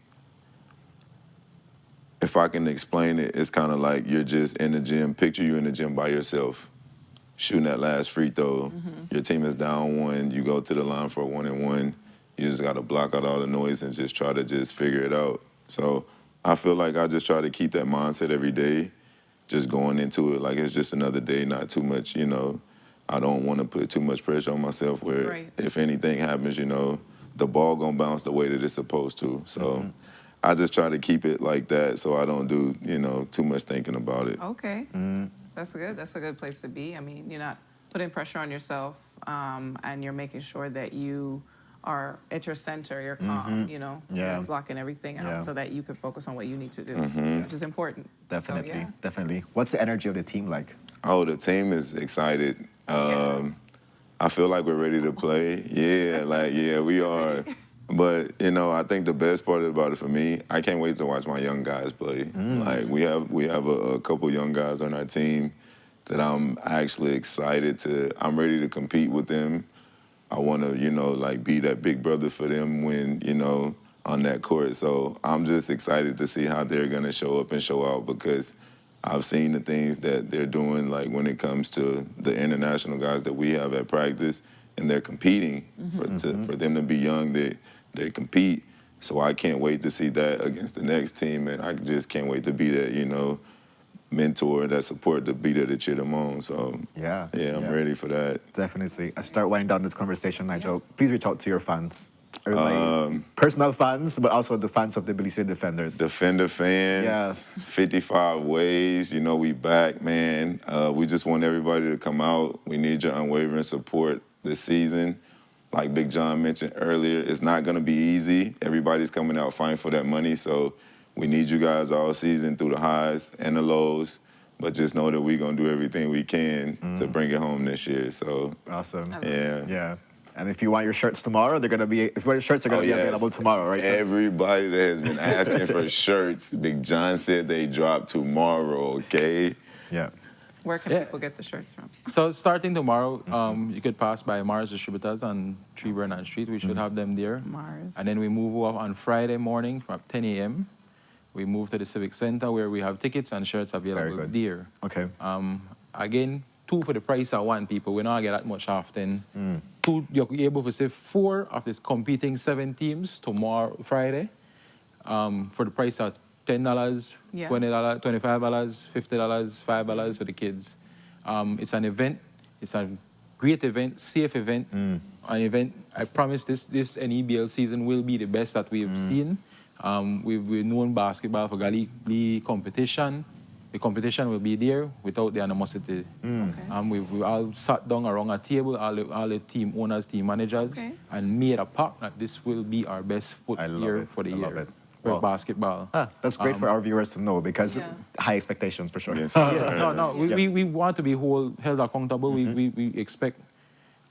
If I can explain it, it's kind of like you're just in the gym. Picture you in the gym by yourself, shooting that last free throw. Your team is down 1. You go to the line for a 1-and-1. You just got to block out all the noise and just try to just figure it out. So I feel like I just try to keep that mindset every day, just going into it like it's just another day, not too much, you know. I don't want to put too much pressure on myself where if anything happens, you know, the ball going to bounce the way that it's supposed to. So I just try to keep it like that so I don't do, you know, too much thinking about it. Okay. That's good. That's a good place to be. I mean, you're not putting pressure on yourself, and you're making sure that you are at your center, you're calm, you know, you're blocking everything out so that you can focus on what you need to do, which is important. Definitely, So, definitely. What's the energy of the team like? Oh, the team is excited. I feel like we're ready to play. Yeah, we are. But, you know, I think the best part about it for me, I can't wait to watch my young guys play. Like, we have a couple young guys on our team that I'm actually excited to. I'm ready to compete with them. I want to, you know, like, be that big brother for them when, you know, on that court. So I'm just excited to see how they're going to show up and show out because I've seen the things that they're doing, like, when it comes to the international guys that we have at practice, and they're competing. For them to be young, they compete. So I can't wait to see that against the next team, and I just can't wait to be that, you know, mentor, that support, to be there to cheer them on. So I'm ready for that. Definitely. As we start winding down this conversation, Nigel, please reach out to your fans. Personal fans, but also the fans of the Belize Defenders. Defender fans, 55 ways, you know, we back, man. We just want everybody to come out. We need your unwavering support this season. Like Big John mentioned earlier, it's not going to be easy. Everybody's coming out fighting for that money, so we need you guys all season through the highs and the lows. But just know that we're going to do everything we can to bring it home this year. So awesome. Yeah. And if you want your shirts tomorrow, they're going to be, if you want your shirts, they're going to be available tomorrow, right? Everybody that has been asking for shirts, Big John said they drop tomorrow, okay? Yeah. Where can people get the shirts from? So starting tomorrow, you could pass by Mars Distributors on 3 Vernon Street. We should have them there. Mars. And then we move off on Friday morning from 10 a.m. We move to the Civic Center where we have tickets and shirts available there. Okay. Again, 2 for the price of 1, people. We don't get that much often. 2, you're able to save 4 of the competing 7 teams tomorrow, Friday, for the price of $10, $20, $25, $50, $5 for the kids. It's an event. It's a great event, safe event. An event, I promise this NEBL season will be the best that we've seen. We've known basketball for league competition. The competition will be there without the animosity. We all sat down around a table, all the team owners, team managers, and made a pact that this will be our best foot year for the year. For basketball. That's great for our viewers to know because high expectations for sure. We want to be held accountable. We expect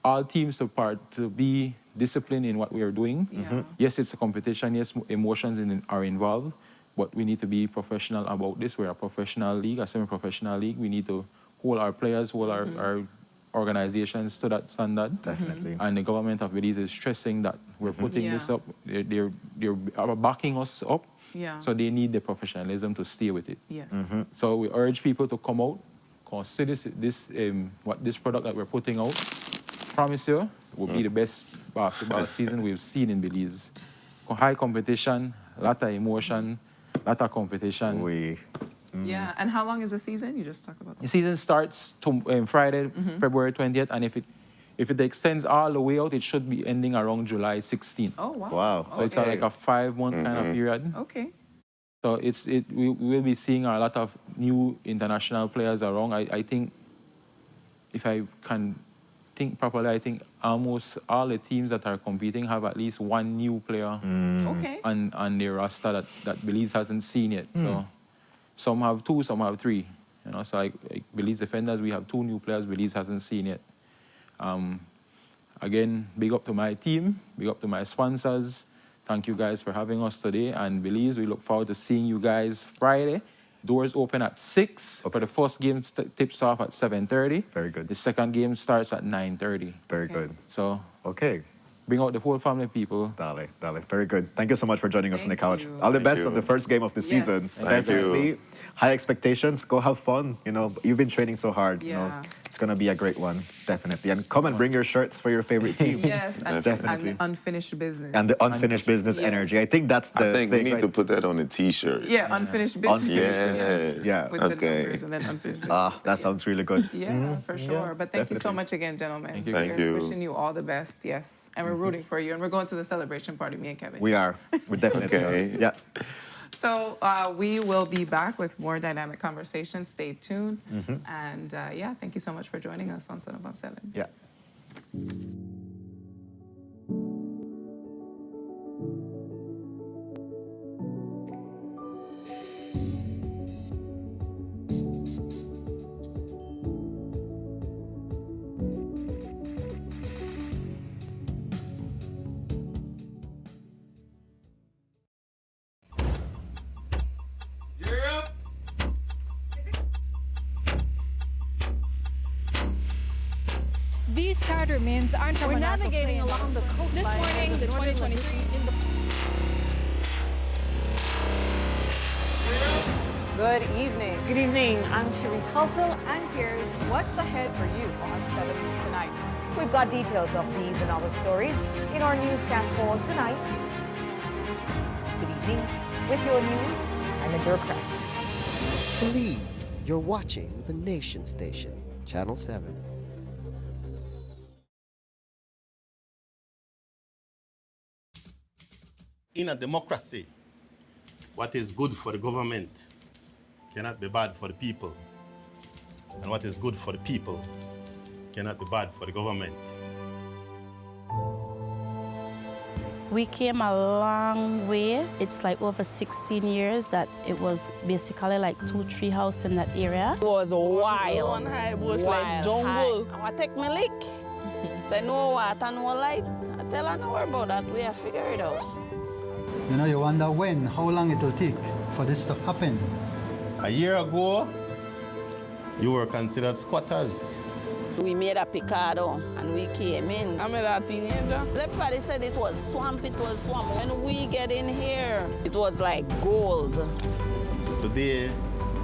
all teams to be disciplined in what we are doing. Yes, it's a competition. Yes, emotions are involved, but we need to be professional about this. We're a professional league, a semi-professional league. We need to hold our players, hold our organizations to that standard. Definitely. And the government of Belize is stressing that we're putting this up. They're backing us up. So they need the professionalism to stay with it. So we urge people to come out, consider this product that we're putting out, promise you, it will be the best basketball season we've seen in Belize. High competition, a lot of emotion, a lot of competition. Yeah, and how long is the season? You just talked about The season starts Friday, February 20th, and if it extends all the way out, it should be ending around July 16th. Oh, wow. Wow. So it's like a 5-month kind of period. Okay. So we will be seeing a lot of new international players around. I think, if I can think properly, I think almost all the teams that are competing have at least one new player Okay. on their roster that Belize hasn't seen yet. So some have 2, some have 3. You know, so like Belize defenders, we have 2 new players Belize hasn't seen yet. Again, big up to my team, big up to my sponsors. Thank you guys for having us today. And Belize, we look forward to seeing you guys Friday. Doors open at 6. For the first game tips off at 7:30. Very good. The second game starts at 9:30. Very good. So okay. Bring out the whole family, people. Dale. Very good. Thank you so much for joining us on the couch. All the best on the first game of the season. Thank Definitely. you. High expectations. Go have fun. You know, you've been training so hard. You know, Yeah. it's gonna be a great one. Definitely. And come and bring your shirts for your favorite team. Yes, and definitely. and unfinished business. And the unfinished business energy. I think that's the I think thing, we need to put that on a T-shirt. Yeah, unfinished business. Unfinished business. Yeah. With the numbers and then unfinished business. That sounds really good. Yeah, for sure. But thank you so definitely. much again, gentlemen. Thank you. We're Thank you. wishing you all the best, yes. And we're rooting for you. And we're going to the celebration party, me and Kevin. We are. We're definitely Okay. Yeah. So we will be back with more dynamic conversations. Stay tuned. And yeah, thank you so much for joining us on Sunup on 7. Yeah. These charter mints aren't from We're an navigating along the coastline. This morning, the 2023 Good evening. Good evening. I'm Sherry Kelsel, And here's what's ahead for you on 7 News Tonight. We've got details of these and other stories in our newscast for tonight. Good evening. With your news, I'm Indira Craft. Belize, you're watching the Nation Station, Channel 7. In a democracy, what is good for the government cannot be bad for the people. And what is good for the people cannot be bad for the government. We came a long way. It's like over 16 years that it was basically like 2-3 houses in that area. It was wild. One high bush Like jungle. I want to take my lick. Say no water, no light. I tell her no worry about that. We have figure it out. You know, you wonder how long it will take for this to happen. A year ago, you were considered squatters. We made a picado and we came in. I made a teenager. Everybody said it was swamp, it was swamp. When we get in here, it was like gold. Today,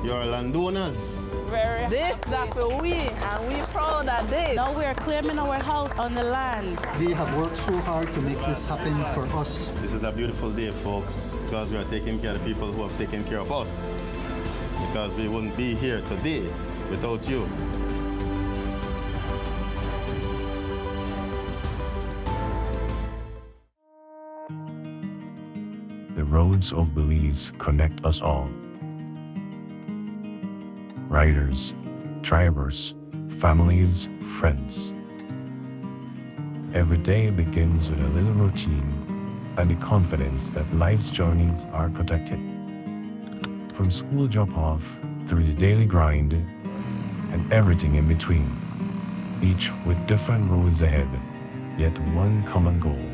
you're landowners. Very This that for we, and we proud of this. Now we're claiming our house on the land. We have worked so hard to make this happen for us. This is a beautiful day, folks, because we are taking care of the people who have taken care of us. Because we wouldn't be here today without you. The roads of Belize connect us all. Riders, drivers, families, friends. Every day begins with a little routine and the confidence that life's journeys are protected. From school drop-off through the daily grind and everything in between, each with different roads ahead, yet one common goal: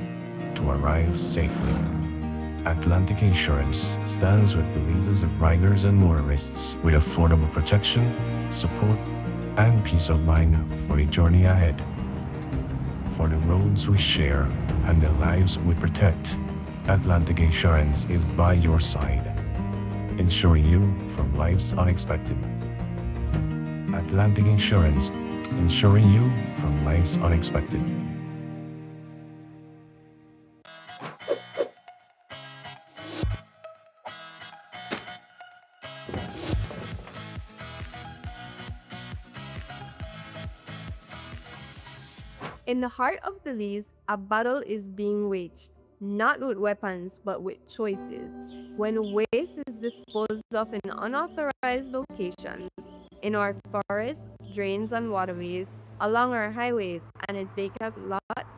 to arrive safely. Atlantic Insurance stands with Belize's riders and motorists with affordable protection, support, and peace of mind for the journey ahead. For the roads we share and the lives we protect, Atlantic Insurance is by your side, ensuring you from life's unexpected. Atlantic Insurance, ensuring you from life's unexpected. In the heart of Belize, a battle is being waged, not with weapons, but with choices. When waste is disposed of in unauthorized locations, in our forests, drains, and waterways, along our highways, and in vacant lots,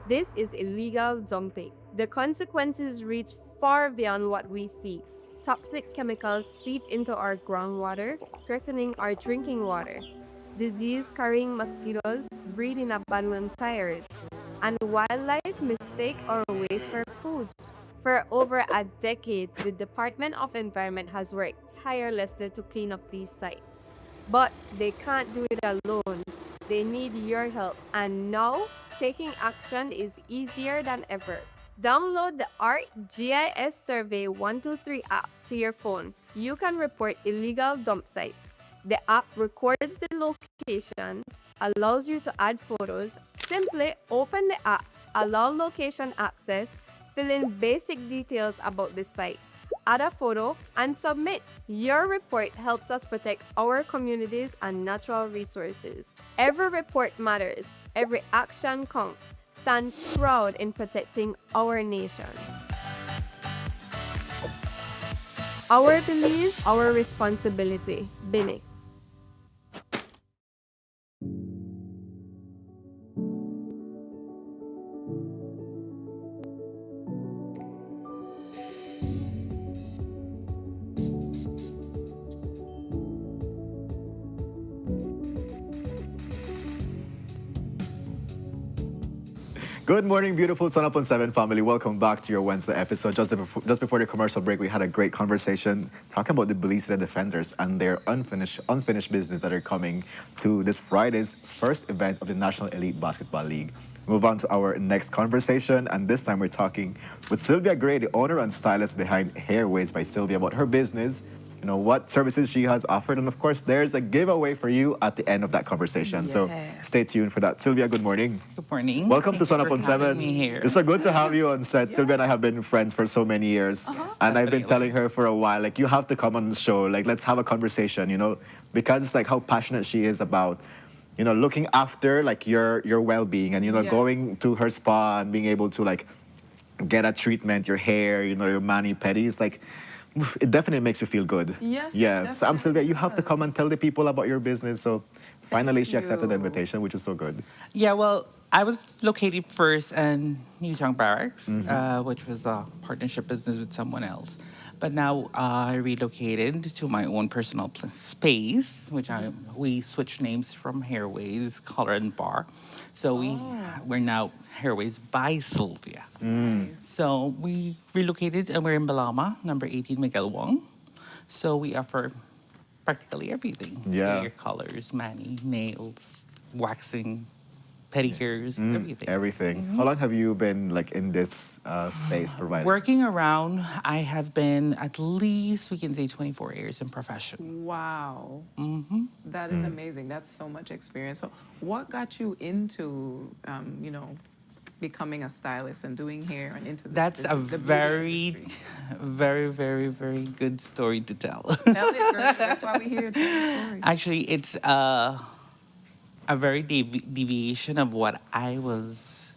this is illegal dumping. The consequences reach far beyond what we see. Toxic chemicals seep into our groundwater, threatening our drinking water. Disease-carrying mosquitoes breed in abandoned tires, and wildlife mistake our waste for food. For over a decade, the Department of Environment has worked tirelessly to clean up these sites. But they can't do it alone. They need your help, and now taking action is easier than ever. Download the ArcGIS Survey 123 app to your phone. You can report illegal dump sites. The app records the location, allows you to add photos. Simply open the app, allow location access, fill in basic details about the site, add a photo, and submit. Your report helps us protect our communities and natural resources. Every report matters. Every action counts. Stand proud in protecting our nation. Our Belize, our responsibility. Bini. Good morning, beautiful Sunup on 7 family. Welcome back to your Wednesday episode. Just before the commercial break, we had a great conversation talking about the Belize Defenders and their unfinished business that are coming to this Friday's first event of the National Elite Basketball League. Move on to our next conversation, and this time we're talking with Sylvia Gray, the owner and stylist behind Hairways by Sylvia, about her business, you know, what services she has offered, and of course, there's a giveaway for you at the end of that conversation. So stay tuned for that. Sylvia, good morning. Good morning. Welcome to Thank Sunup you on for 7. having me here. It's so good to have you on set. Sylvia and I have been friends for so many years, and I've been telling her for a while, like, you have to come on the show. Like, let's have a conversation, you know, because it's like how passionate she is about, you know, looking after like your well-being, and you know, going to her spa and being able to like get a treatment, your hair, you know, your mani-pedi. It's like, it definitely makes you feel good. Yes. Yeah. So I'm Sylvia, you have to come and tell the people about your business. So finally she accepted the invitation, which is so good. Yeah, well, I was located first in Newtown Barracks, which was a partnership business with someone else. But now I relocated to my own personal space, which we switched names from Hairways, Color and Bar. So we're now Hairways by Sylvia. So we relocated and we're in Balama, number 18 Miguel Wong. So we offer practically everything. Yeah. Hair colors, mani, nails, waxing, pedicures, everything. Everything. How long have you been like in this space providing? Working around, I have been at least, we can say, 24 years in profession. Wow. That is amazing. That's so much experience. So what got you into, you know, becoming a stylist and doing hair and into That's a very, very, very, very good story to tell. Tell it, girl. That's why we're here. Tell the story. Actually, it's a very deviation of what I was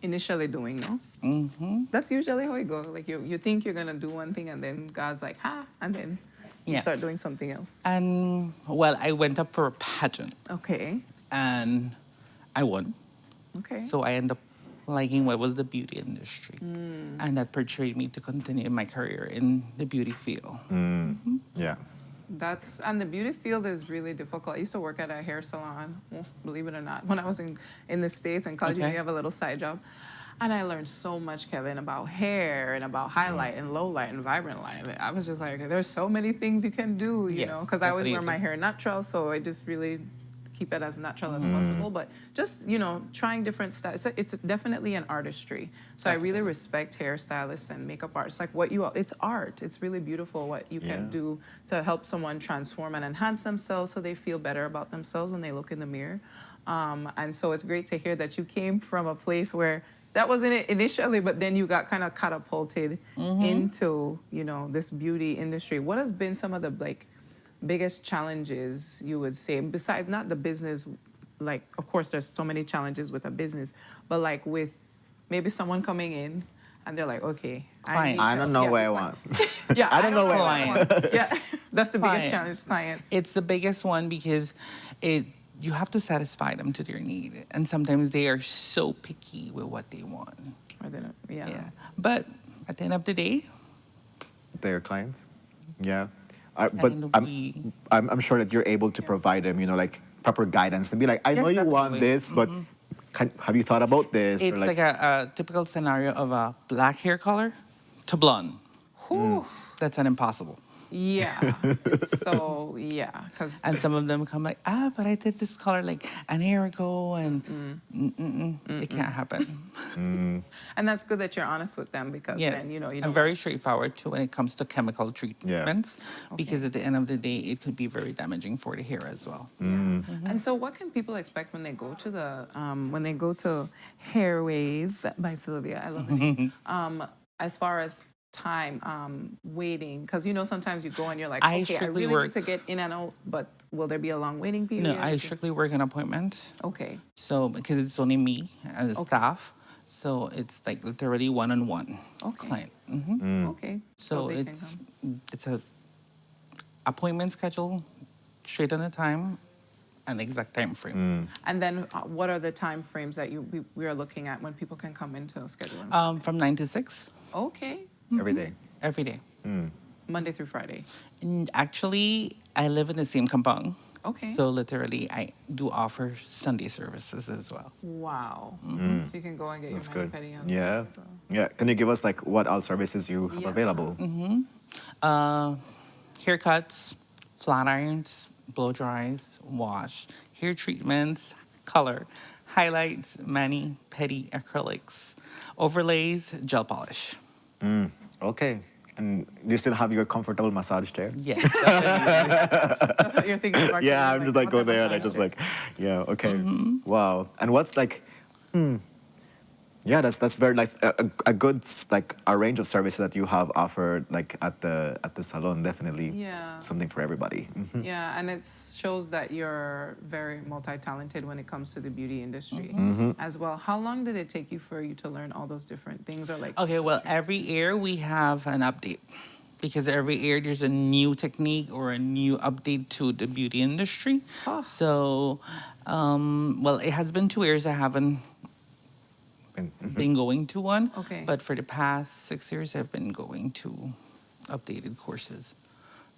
initially doing, no? That's usually how it goes. Like you think you're gonna do one thing, and then God's like, ha, and then you start doing something else. And well, I went up for a pageant. Okay. And I won. Okay. So I ended up liking what was the beauty industry, and that portrayed me to continue my career in the beauty field. Yeah. And the beauty field is really difficult. I used to work at a hair salon, believe it or not, when I was in the States and college. You have a little side job. And I learned so much, Kevin, about hair and about highlight and low light and vibrant light. I was just like, there's so many things you can do, you know, because I always wear my hair natural, so it just really keep it as natural as possible, but just, trying different styles. It's definitely an artistry. So I really respect hairstylists and makeup artists. Like it's art. It's really beautiful what you can do to help someone transform and enhance themselves so they feel better about themselves when they look in the mirror. And so it's great to hear that you came from a place where that wasn't it initially, but then you got kind of catapulted into, this beauty industry. What has been some of the biggest challenges you would say, besides not the business, of course there's so many challenges with a business, but with maybe someone coming in and they're like, okay, I don't know what I want. Yeah, I don't know what I want. Yeah, that's the biggest challenge, clients. It's the biggest one because you have to satisfy them to their need. And sometimes they are so picky with what they want. Yeah. But at the end of the day, they're clients. Yeah. But I'm sure that you're able to provide them, proper guidance and be like, I know you want this, but have you thought about this? It's like a typical scenario of a black hair color to blonde. That's an impossible. Yeah. So, and some of them come like, but I did this color like an year ago, and it can't happen. And that's good that you're honest with them because then, I'm very straightforward too when it comes to chemical treatments because at the end of the day, it could be very damaging for the hair as well. And so, what can people expect when they go to Hairways by Sylvia? I love the name. As far as time waiting, because sometimes you go and you're like, okay, I really need to get in and out, but will there be a long waiting period? No, I strictly work an appointment. Okay. So because it's only me as a staff, so it's like literally one-on-one client. Okay. So it's a appointment schedule, straight on the time, an exact time frame. And then what are the time frames that we are looking at when people can come into scheduling? From 9 to 6. Okay. Every day? Every day. Monday through Friday? And actually, I live in the same compound. Okay. So literally, I do offer Sunday services as well. Wow. So you can go and get your mani-pedi on Yeah. Yeah. Can you give us what all services you have available? Haircuts, flat irons, blow dries, wash, hair treatments, color, highlights, mani-pedi, acrylics, overlays, gel polish. Okay. And do you still have your comfortable massage chair? Yes. That's what you're thinking about. Yeah, I'm just go there and I just okay. Wow. And what's yeah, that's very nice. A good a range of services that you have offered at the salon. Definitely, something for everybody. Yeah, and it shows that you're very multi-talented when it comes to the beauty industry as well. How long did it take you for you to learn all those different things? Or okay, well, every year we have an update. Because every year there's a new technique or a new update to the beauty industry. So, well, it has been 2 years I haven't been going to one. Okay. But for the past 6 years, I've been going to updated courses.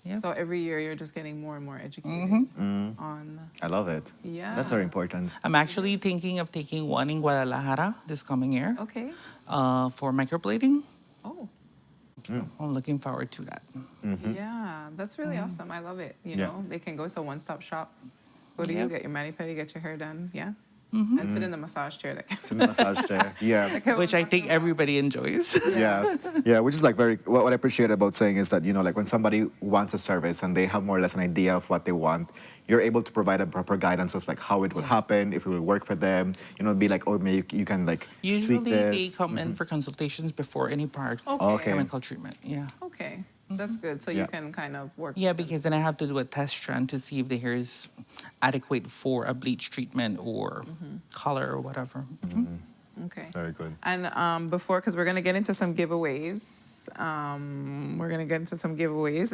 Yeah. So every year you're just getting more and more educated on. I love it. Yeah. That's very important. I'm actually thinking of taking one in Guadalajara this coming year. Okay. For microblading. Oh. So I'm looking forward to that. Yeah, that's really awesome. I love it. You know, they can go to a one-stop shop. Go to you, get your mani-pedi, get your hair done. Yeah. And sit in the massage chair. Sit in the massage chair. Yeah. Which I think everybody enjoys. Yeah. Which is very, what I appreciate about saying is that, when somebody wants a service and they have more or less an idea of what they want, you're able to provide a proper guidance of how it will happen, if it will work for them, be maybe you can usually tweak this. They come in for consultations before any part of chemical treatment. Yeah. Okay. That's good. So you can kind of work. Yeah, because then I have to do a test strand to see if the hair is adequate for a bleach treatment or color or whatever. Okay. Very good. And because we're going to get into some giveaways. And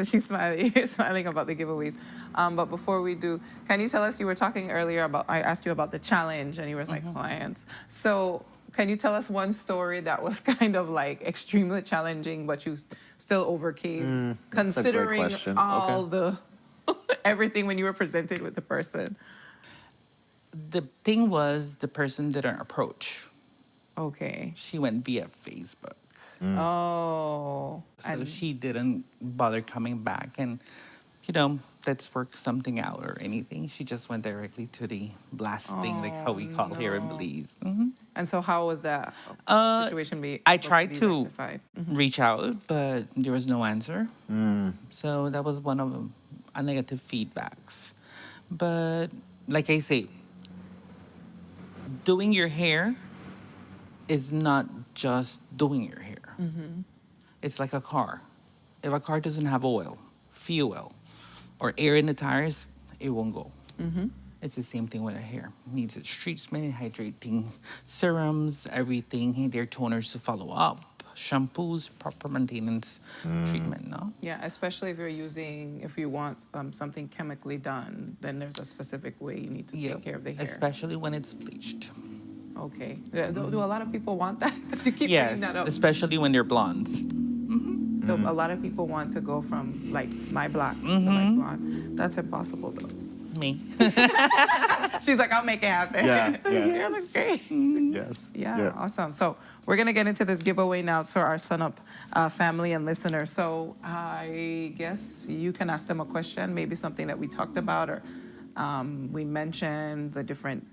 she's smiling about the giveaways. But before we do, can you tell us, you were talking earlier about, I asked you about the challenge and you were like clients. So can you tell us one story that was kind of extremely challenging, but you still overcame, considering all the everything when you were presented with the person? The thing was, the person didn't approach. Okay. She went via Facebook. Oh. So she didn't bother coming back. And let's work something out or anything. She just went directly to the blasting, like how we call here in Belize. And so how was that situation I able to tried be to rectified? reach out, but there was no answer. So that was one of a negative feedbacks. But like I say, doing your hair is not just doing your hair. It's like a car. If a car doesn't have oil, fuel, or air in the tires, it won't go. It's the same thing with a hair. It needs its treatment, hydrating serums, everything, their toners to follow up, shampoos, proper maintenance treatment, no? Yeah, especially if you want something chemically done, then there's a specific way you need to take care of the hair. Especially when it's bleached. Okay. Do a lot of people want that? To keep Yes, bringing that up. especially when they're blondes. So a lot of people want to go from like my black to like blonde. That's impossible though. Me. She's like, I'll make it happen. Yeah. Your hair looks great. Yes. Yeah, awesome. So we're gonna get into this giveaway now to our Sunup family and listeners. So I guess you can ask them a question, maybe something that we talked about or we mentioned the different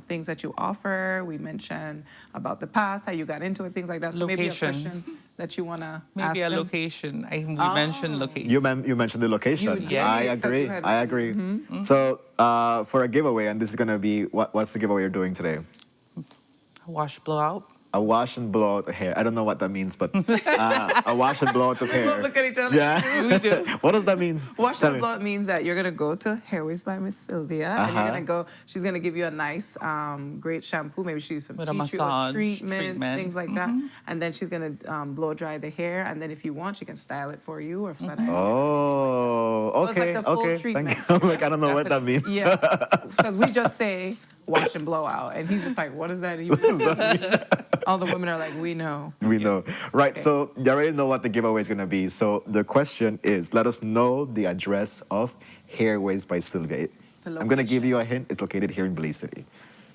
things that you offer. We mentioned about the past, how you got into it, things like that. So maybe a question that you want to ask Maybe a them. location. We mentioned location. You mentioned the location. I agree. I agree. So for a giveaway, and this is gonna be what's the giveaway you're doing today? Wash blowout. A wash and blow out the hair. I don't know what that means, but a wash and blow out the hair. Look at each other. Yeah. We do. What does that mean? Wash Tell and me. blow out means that you're gonna go to Hairways by Miss Sylvia, and you're gonna go. She's gonna give you a nice, great shampoo. Maybe she some With a teach you massage treatments, treatment. things like that. And then she's gonna blow dry the hair, and then if you want, she can style it for you or flat iron. Oh, So it's like okay, the full okay. treatment. Thank you. Like I don't know what that means. Yeah, because we just say wash and blow out, and he's just like, what does that even mean? All the women are like, we know. We know. Right, so you already know what the giveaway is going to be. So the question is, let us know the address of Hairways by Sylvia. I'm going to give you a hint. It's located here in Belize City.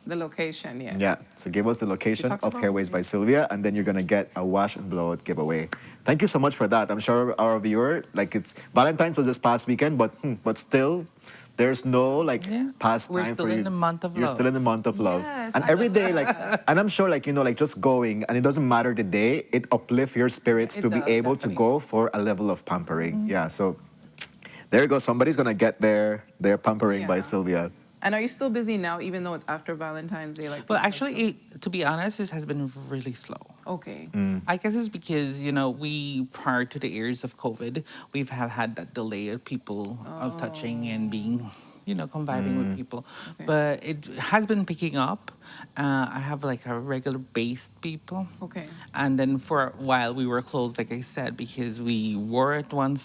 The location, yes. Yeah, so give us the location talked of about Hairways by Sylvia, and then you're going to get a wash and blow out giveaway. Thank you so much for that. I'm sure our viewer, it's Valentine's was this past weekend, but still, there's no past We're time still for you. in the month of You're love. still in the month of love. Yes, And I every love day, and I'm sure, just going, and it doesn't matter the day, it uplifts your spirits It to be does, able to definitely. go for a level of pampering. Yeah, so there you go. Somebody's going to get their pampering by Sylvia. And are you still busy now, even though it's after Valentine's Day? Well, actually, to be honest, it has been really slow. Okay. I guess it's because, we, prior to the years of COVID, we've have had that delay of people of touching and being, conviving with people. Okay. But it has been picking up. I have a regular based people. Okay. And then for a while we were closed, like I said, because we were at one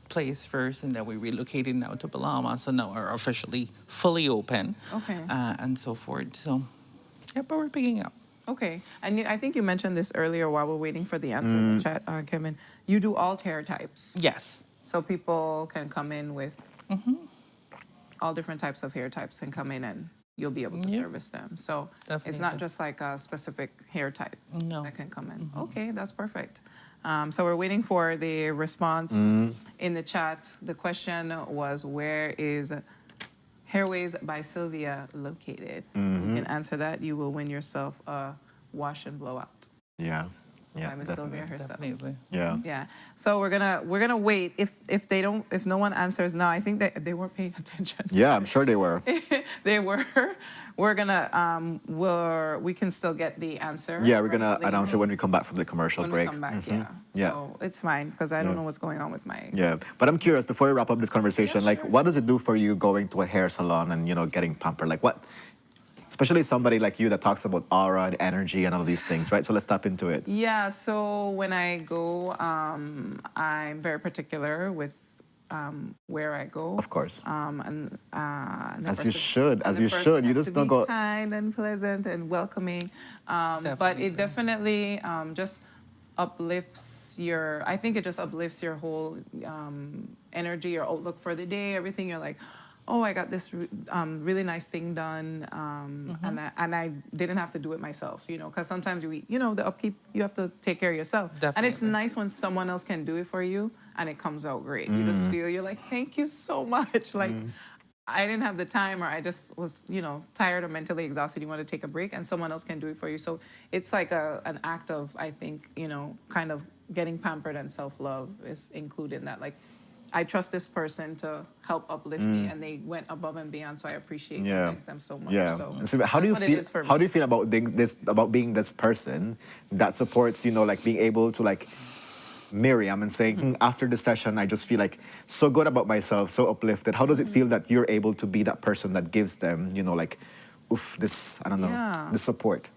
place first and then we relocated now to Balama. So now we're officially fully open. Okay. And so forth. So, yeah, but we're picking up. Okay. And I think you mentioned this earlier while we're waiting for the answer in the chat, Kevin. You do all hair types. Yes. So people can come in with all different types of hair types and come in and you'll be able to service them. So it's not Definitely. just like a specific hair type that can come in. Mm-hmm. Okay, that's perfect. So we're waiting for the response in the chat. The question was, where is Hairways by Sylvia located? You can answer that. You will win yourself a wash and blow out. Yeah. Yeah, by Miss Sylvia herself. Definitely. Yeah. Yeah. So we're gonna wait. If no one answers now, I think that they weren't paying attention. Yeah, I'm sure they were. They were. We're gonna we can still get the answer. Yeah, we're going to later. announce it when we come back from the commercial When break. we come back, Mhm. yeah. So it's fine because I don't know what's going on with my. Yeah, but I'm curious, before we wrap up this conversation, what does it do for you going to a hair salon and, getting pampered? Especially somebody like you that talks about aura and energy and all of these things, right? So let's tap into it. Yeah. So when I go, I'm very particular with where I go. Of course. And As you should, as the you person should. You has just to don't be go. kind and pleasant and welcoming. But it definitely just uplifts I think it just uplifts your whole energy, your outlook for the day, everything. You're like, oh, I got this really nice thing done, and I didn't have to do it myself, you know, because sometimes the upkeep, you have to take care of yourself. Definitely. And it's nice when someone else can do it for you and it comes out great. You just feel, you're like, thank you so much. Like, I didn't have the time, or I just was, tired or mentally exhausted. You want to take a break, and someone else can do it for you. So it's like an act of, I think, kind of getting pampered, and self-love is included in that. Like, I trust this person to help uplift me, and they went above and beyond. So I appreciate them so much. Yeah. So And so how do you feel? How do you feel about about being this person that supports? Like being able to like Miriam and saying, after the session, I just feel like so good about myself, so uplifted. How does it feel that you're able to be that person that gives them, like, this, I don't know, the support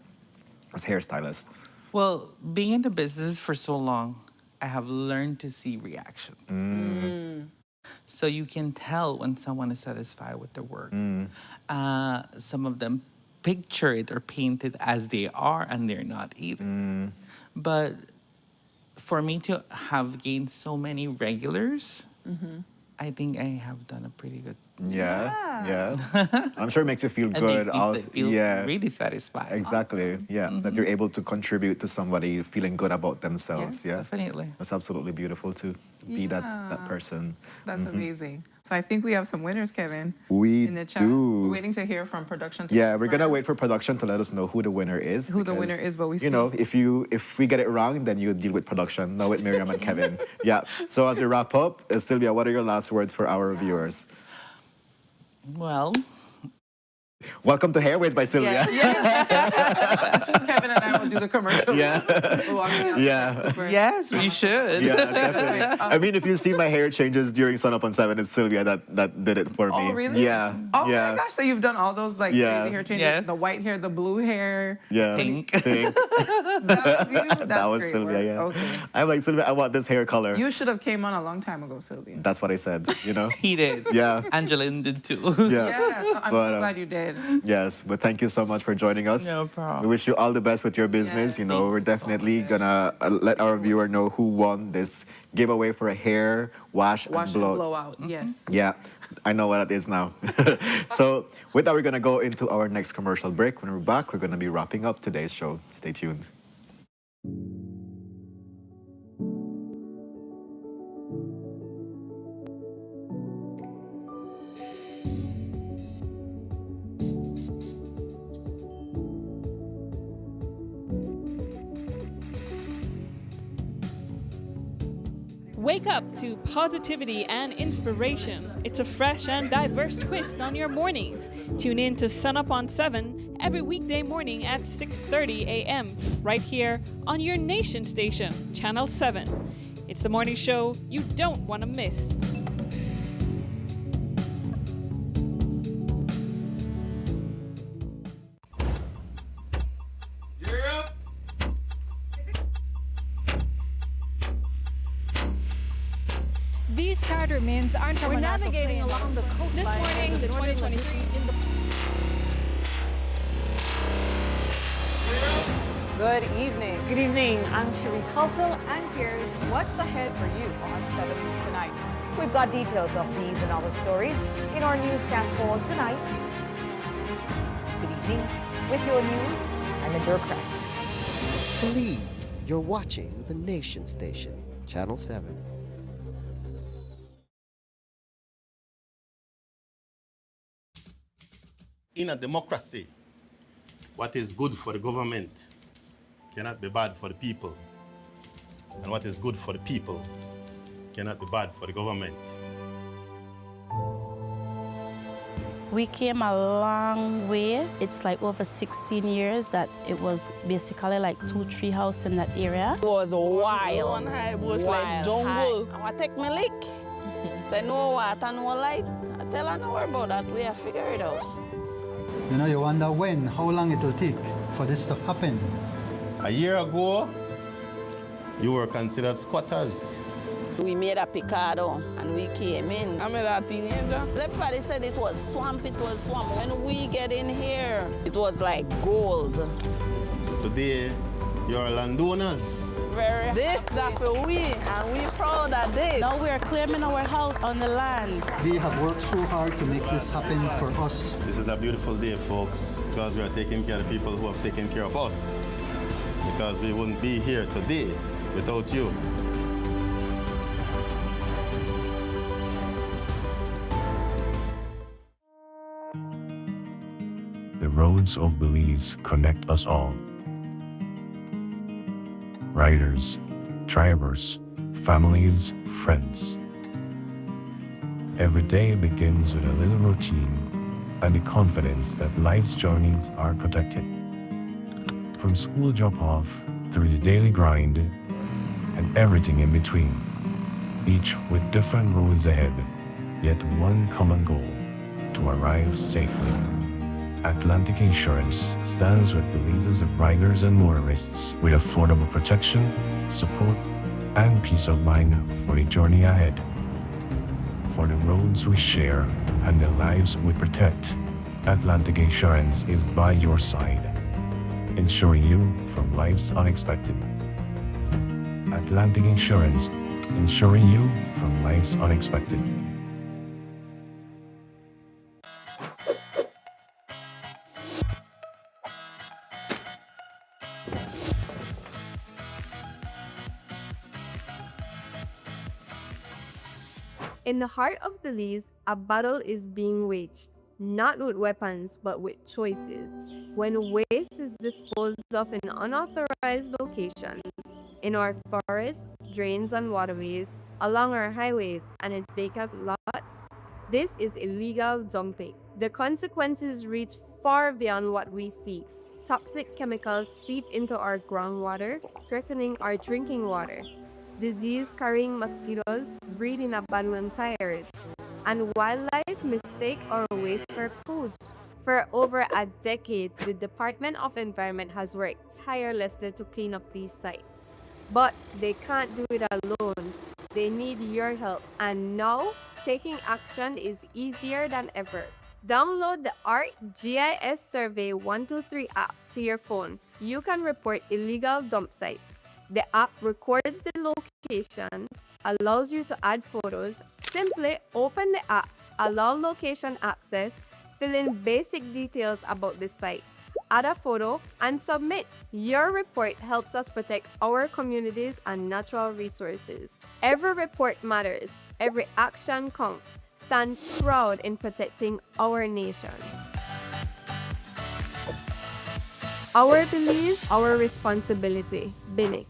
as hairstylist? Well, being in the business for so long, I have learned to see reactions. So you can tell when someone is satisfied with their work. Some of them picture it or paint it as they are, and they're not either. But for me to have gained so many regulars, I think I have done a pretty good. Yeah. I'm sure it makes you feel It good. makes me feel really satisfied. Exactly. Yeah. That you're able to contribute to somebody feeling good about themselves. Yes, definitely. That's absolutely beautiful to be that person. That's amazing. So I think we have some winners, Kevin. We in the chat. do. We're waiting to hear from production. We're gonna wait for production to let us know who the winner is. Who the winner is, but we see. If we get it wrong, then you deal with production. Not with Miriam and Kevin. Yeah. So as we wrap up, Sylvia, what are your last words for our viewers? Well, welcome to Hairways by Sylvia. Kevin and I will do the commercial. Yes, we should. Yeah, definitely. I mean, if you see my hair changes during Sunup on 7, it's Sylvia that did it for me. Oh, really? Yeah. Oh my gosh, so you've done all those crazy hair changes. Yes. The white hair, the blue hair. Yeah. Pink. That was you? That's that was great Sylvia, work. yeah. Okay. I'm like, Sylvia, I want this hair color. You should have came on a long time ago, Sylvia. That's what I said, He did. Yeah. Angeline did too. Yeah. Yes, I'm so glad you did. Yes, but thank you so much for joining us. No problem. We wish you all the best with your business. Yes. We're definitely gonna let our viewer know who won this giveaway for a hair wash and blowout. Yes. Yeah, I know what it is now. So with that, we're gonna go into our next commercial break. When we're back, we're gonna be wrapping up today's show. Stay tuned. Wake up to positivity and inspiration. It's a fresh and diverse twist on your mornings. Tune in to Sunup on 7 every weekday morning at 6:30 a.m. right here on your nation station, Channel 7. It's the morning show you don't want to miss. These charter mints aren't We're navigating along the coastline. This morning, the 2023 Good evening. Good evening. I'm Cherie Culsel, and here's what's ahead for you on 7 News Tonight. We've got details of these and other stories in our newscast for tonight. Good evening. With your news, I'm a bureaucrat. Belize, you're watching the Nation Station, Channel 7. In a democracy, what is good for the government cannot be bad for the people. And what is good for the people cannot be bad for the government. We came a long way. It's like over 16 years that it was basically like 2-3 houses in that area. It was wild. One high bush like Wild jungle. high. I want to take my lick. Say no water, no light. I tell her no worry about that. We have figure it out. You wonder how long it will take for this to happen. A year ago, you were considered squatters. We made a picado and we came in. I'm a teenager. Everybody said it was swamp, it was swamp. When we get in here, it was like gold. Today, You're landowners. Very this that for we, and we proud of this. Now we are claiming our house on the land. We have worked so hard to make this happen for us. This is a beautiful day, folks, because we are taking care of the people who have taken care of us. Because we wouldn't be here today without you. The roads of Belize connect us all. Riders, drivers, families, friends. Every day begins with a little routine and the confidence that life's journeys are protected. From school drop-off through the daily grind and everything in between, each with different roads ahead, yet one common goal: to arrive safely. Atlantic Insurance stands with Belize's riders and motorists with affordable protection, support, and peace of mind for the journey ahead. For the roads we share and the lives we protect, Atlantic Insurance is by your side, insuring you from life's unexpected. Atlantic Insurance, insuring you from life's unexpected. In the heart of Belize, a battle is being waged, not with weapons, but with choices. When waste is disposed of in unauthorized locations, in our forests, drains, and waterways, along our highways, and in vacant lots, this is illegal dumping. The consequences reach far beyond what we see. Toxic chemicals seep into our groundwater, threatening our drinking water. Disease-carrying mosquitoes breed in abandoned tires, and wildlife mistake our waste for food. For over a decade, the Department of Environment has worked tirelessly to clean up these sites. But they can't do it alone. They need your help, and now taking action is easier than ever. Download the ArcGIS Survey 123 app to your phone. You can report illegal dump sites. The app records the location, allows you to add photos. Simply open the app, allow location access, fill in basic details about the site, add a photo, and submit. Your report helps us protect our communities and natural resources. Every report matters. Every action counts. Stand proud in protecting our nation. Our Belize, our responsibility. Bini.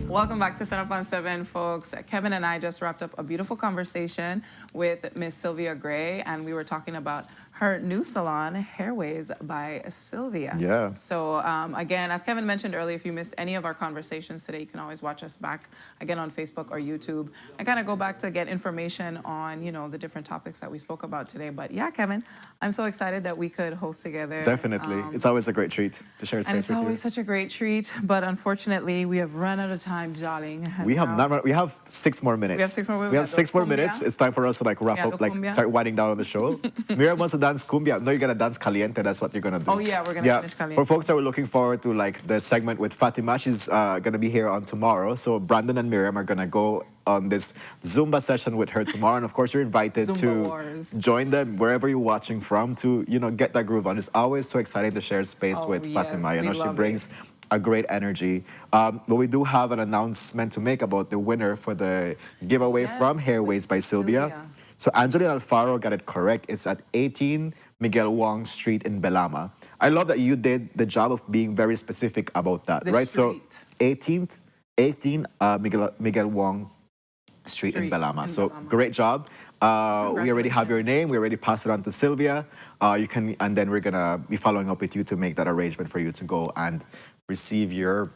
Welcome back to Sunup on 7, folks. Kevin and I just wrapped up a beautiful conversation with Miss Sylvia Gray, and we were talking about her new salon, Hairways by Sylvia. Yeah. So again, as Kevin mentioned earlier, if you missed any of our conversations today, you can always watch us back again on Facebook or YouTube and kind of go back to get information on, you know, the different topics that we spoke about today. But yeah, Kevin, I'm so excited that we could host together. Definitely. It's always a great treat to share space and it's with always you. such a great treat, but unfortunately, we have run out of time, darling. We have 6 more minutes. We have 6 more minutes. We have 6 more Cumbia. minutes. It's time for us to like wrap Yeah, up, the like cumbia. start winding down on the show. Miriam wants to dance cumbia. No, you're gonna dance caliente. That's what you're gonna do. Oh yeah, we're gonna finish caliente. For folks that were looking forward to like the segment with Fatima, she's gonna be here on tomorrow. So Brandon and Miriam are gonna go on this Zumba session with her tomorrow, and of course you're invited Zumba to Wars. join them wherever you're watching from to get that groove on. It's always so exciting to share space with yes, Fatima. You know, we she love brings a great energy. But we do have an announcement to make about the winner for the giveaway from Hairways by Sylvia. So Angelina Alfaro got it correct. It's at 18 Miguel Wong Street in Belama. I love that you did the job of being very specific about that, The right? street. So 18 Miguel Wong Street in Belama. So great job. We already have your name. We already passed it on to Sylvia. And then we're gonna be following up with you to make that arrangement for you to go and receive your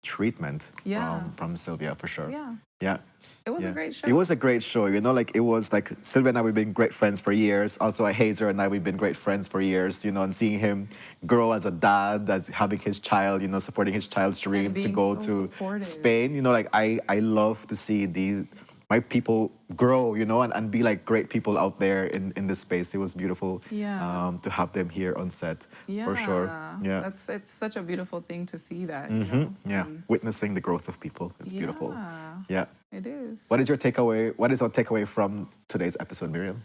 treatment Yeah. from Sylvia, for sure. Yeah. Yeah. It was a great show. It was a great show. You know, like it was like Sylvia and I, we've been great friends for years. Also, Hazer and I, we've been great friends for years, you know, and seeing him grow as a dad, as having his child, you know, supporting his child's dream to being go so to supportive. Spain. You know, like I love to see my people grow, you know, and be like great people out there in this space. It was beautiful to have them here on set, for sure. Yeah. It's such a beautiful thing to see that. Yeah. Witnessing the growth of people. It's beautiful. Yeah. It is. What is your takeaway? What is our takeaway from today's episode, Miriam?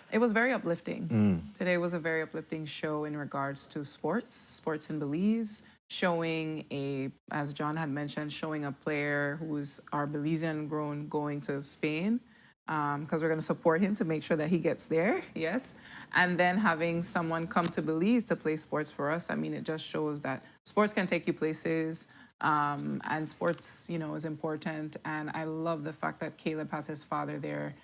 It was very uplifting. Mm. Today was a very uplifting show in regards to sports in Belize, showing as John had mentioned, showing a player who's our Belizean grown going to Spain, because we're going to support him to make sure that he gets there, yes. And then having someone come to Belize to play sports for us. I mean, it just shows that sports can take you places, and sports, you know, is important. And I love the fact that Caleb has his father there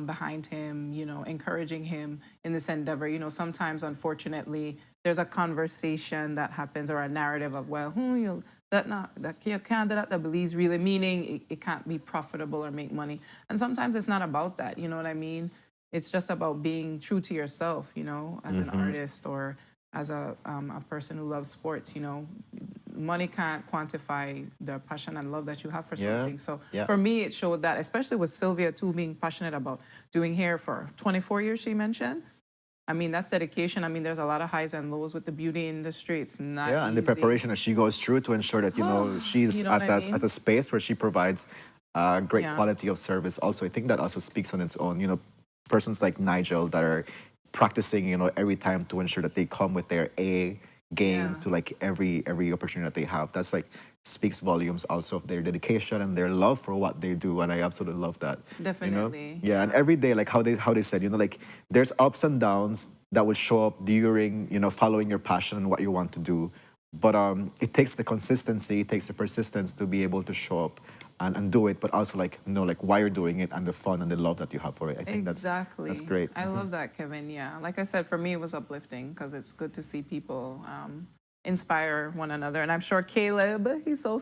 behind him, you know, encouraging him in this endeavor. You know, sometimes, unfortunately, there's a conversation that happens or a narrative of, well, you can't do that to Belize, really, meaning it can't be profitable or make money. And sometimes it's not about that, you know what I mean? It's just about being true to yourself, you know, as an artist or as a person who loves sports, you know. Money can't quantify the passion and love that you have for something. So for me, it showed that, especially with Sylvia too, being passionate about doing hair for 24 years, she mentioned. I mean, that's dedication. I mean, there's a lot of highs and lows with the beauty industry. It's not easy. And the preparation that she goes through to ensure that, you know, she's You know what I mean? at a space where she provides great quality of service. Also, I think that also speaks on its own. You know, persons like Nigel that are practicing, you know, every time to ensure that they come with their A game to like every opportunity that they have. That's like speaks volumes also of their dedication and their love for what they do, and I absolutely love that. Definitely. You know? Yeah, and every day, like how they said, you know, like there's ups and downs that will show up during, you know, following your passion and what you want to do. But it takes the consistency, it takes the persistence to be able to show up and do it, but also like, you know, like why you're doing it and the fun and the love that you have for it. I think that's great. I love that, Kevin. Yeah. Like I said, for me, it was uplifting because it's good to see people inspire one another. And I'm sure Caleb, he's so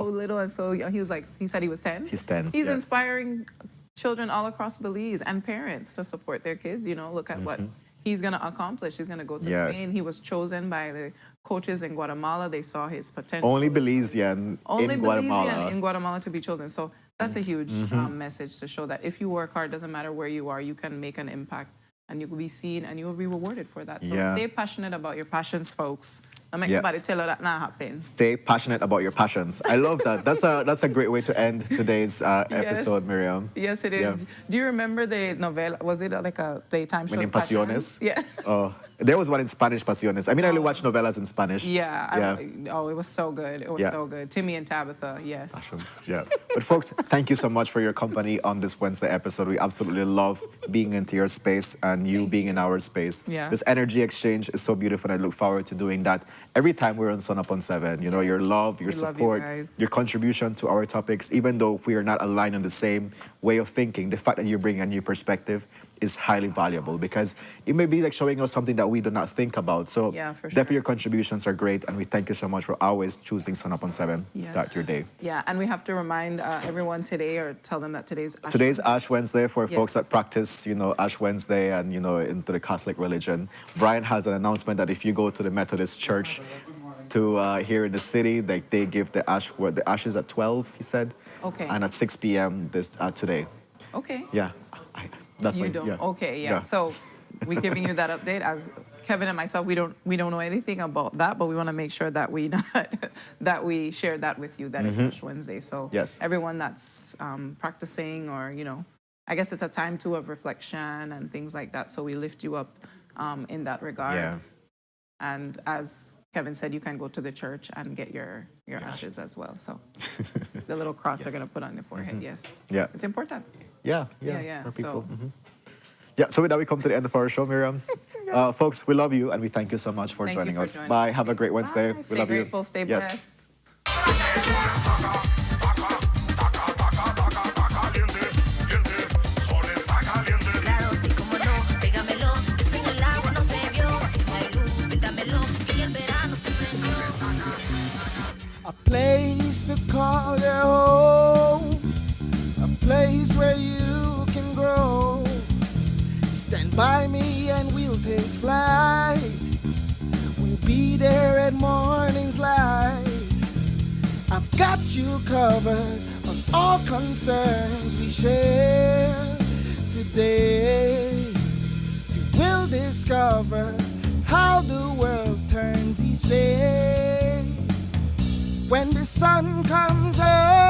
little and so young. He said he was 10. He's 10. He's inspiring children all across Belize and parents to support their kids. You know, look at what he's going to accomplish. He's going to go to Spain. He was chosen by the coaches in Guatemala. They saw his potential. Only Belizean in Guatemala. In Guatemala to be chosen. So that's a huge message to show that if you work hard, doesn't matter where you are, you can make an impact and you will be seen and you will be rewarded for that. So stay passionate about your passions, folks. Don't make nobody tell you that not happens. Stay passionate about your passions. I love that. That's a great way to end today's episode, Miriam. Yes, it is. Yeah. Do you remember the novela? Was it like a daytime show? In Pasiones? Yeah. Oh, there was one in Spanish, Pasiones. I mean, I only watch novelas in Spanish. Yeah. It was so good. It was so good. Timmy and Tabitha, yes. Passions, yeah. But folks, thank you so much for your company on this Wednesday episode. We absolutely love being into your space and you being in our space. Yeah. This energy exchange is so beautiful, and I look forward to doing that every time we're on Sunup on 7. You know, your love, your support, your contribution to our topics, even though if we are not aligned on the same way of thinking, the fact that you bring a new perspective is highly valuable because it may be like showing us something that we do not think about. So definitely your contributions are great, and we thank you so much for always choosing Sunup on 7 to start your day. Yeah, and we have to remind everyone today, or tell them that today's Ash Wednesday for folks that practice, you know, Ash Wednesday and, you know, into the Catholic religion. Brian has an announcement that if you go to the Methodist Church here in the city, they give the ashes at 12, he said. Okay. And at 6 p.m. today. Okay. Yeah. That's you don't. Okay, yeah. So we're giving you that update. As Kevin and myself, we don't know anything about that, but we want to make sure that we share that with you. That it's Ash Wednesday. So everyone that's practicing, or, you know, I guess it's a time too of reflection and things like that. So we lift you up in that regard. Yeah. And as Kevin said, you can go to the church and get your ashes as well. So the little cross they're going to put on your forehead. Yes. Yeah. It's important. Yeah. For people. So with that, we come to the end of our show, Miriam. Folks, we love you and we thank you so much for joining us. Bye. Have a great Wednesday. We Stay love grateful, you. Stay blessed. A play call your home, a place where you can grow. Stand by me and we'll take flight. We'll be there at morning's light. I've got you covered on all concerns we share today. You will discover how the world turns each day. When the sun comes up,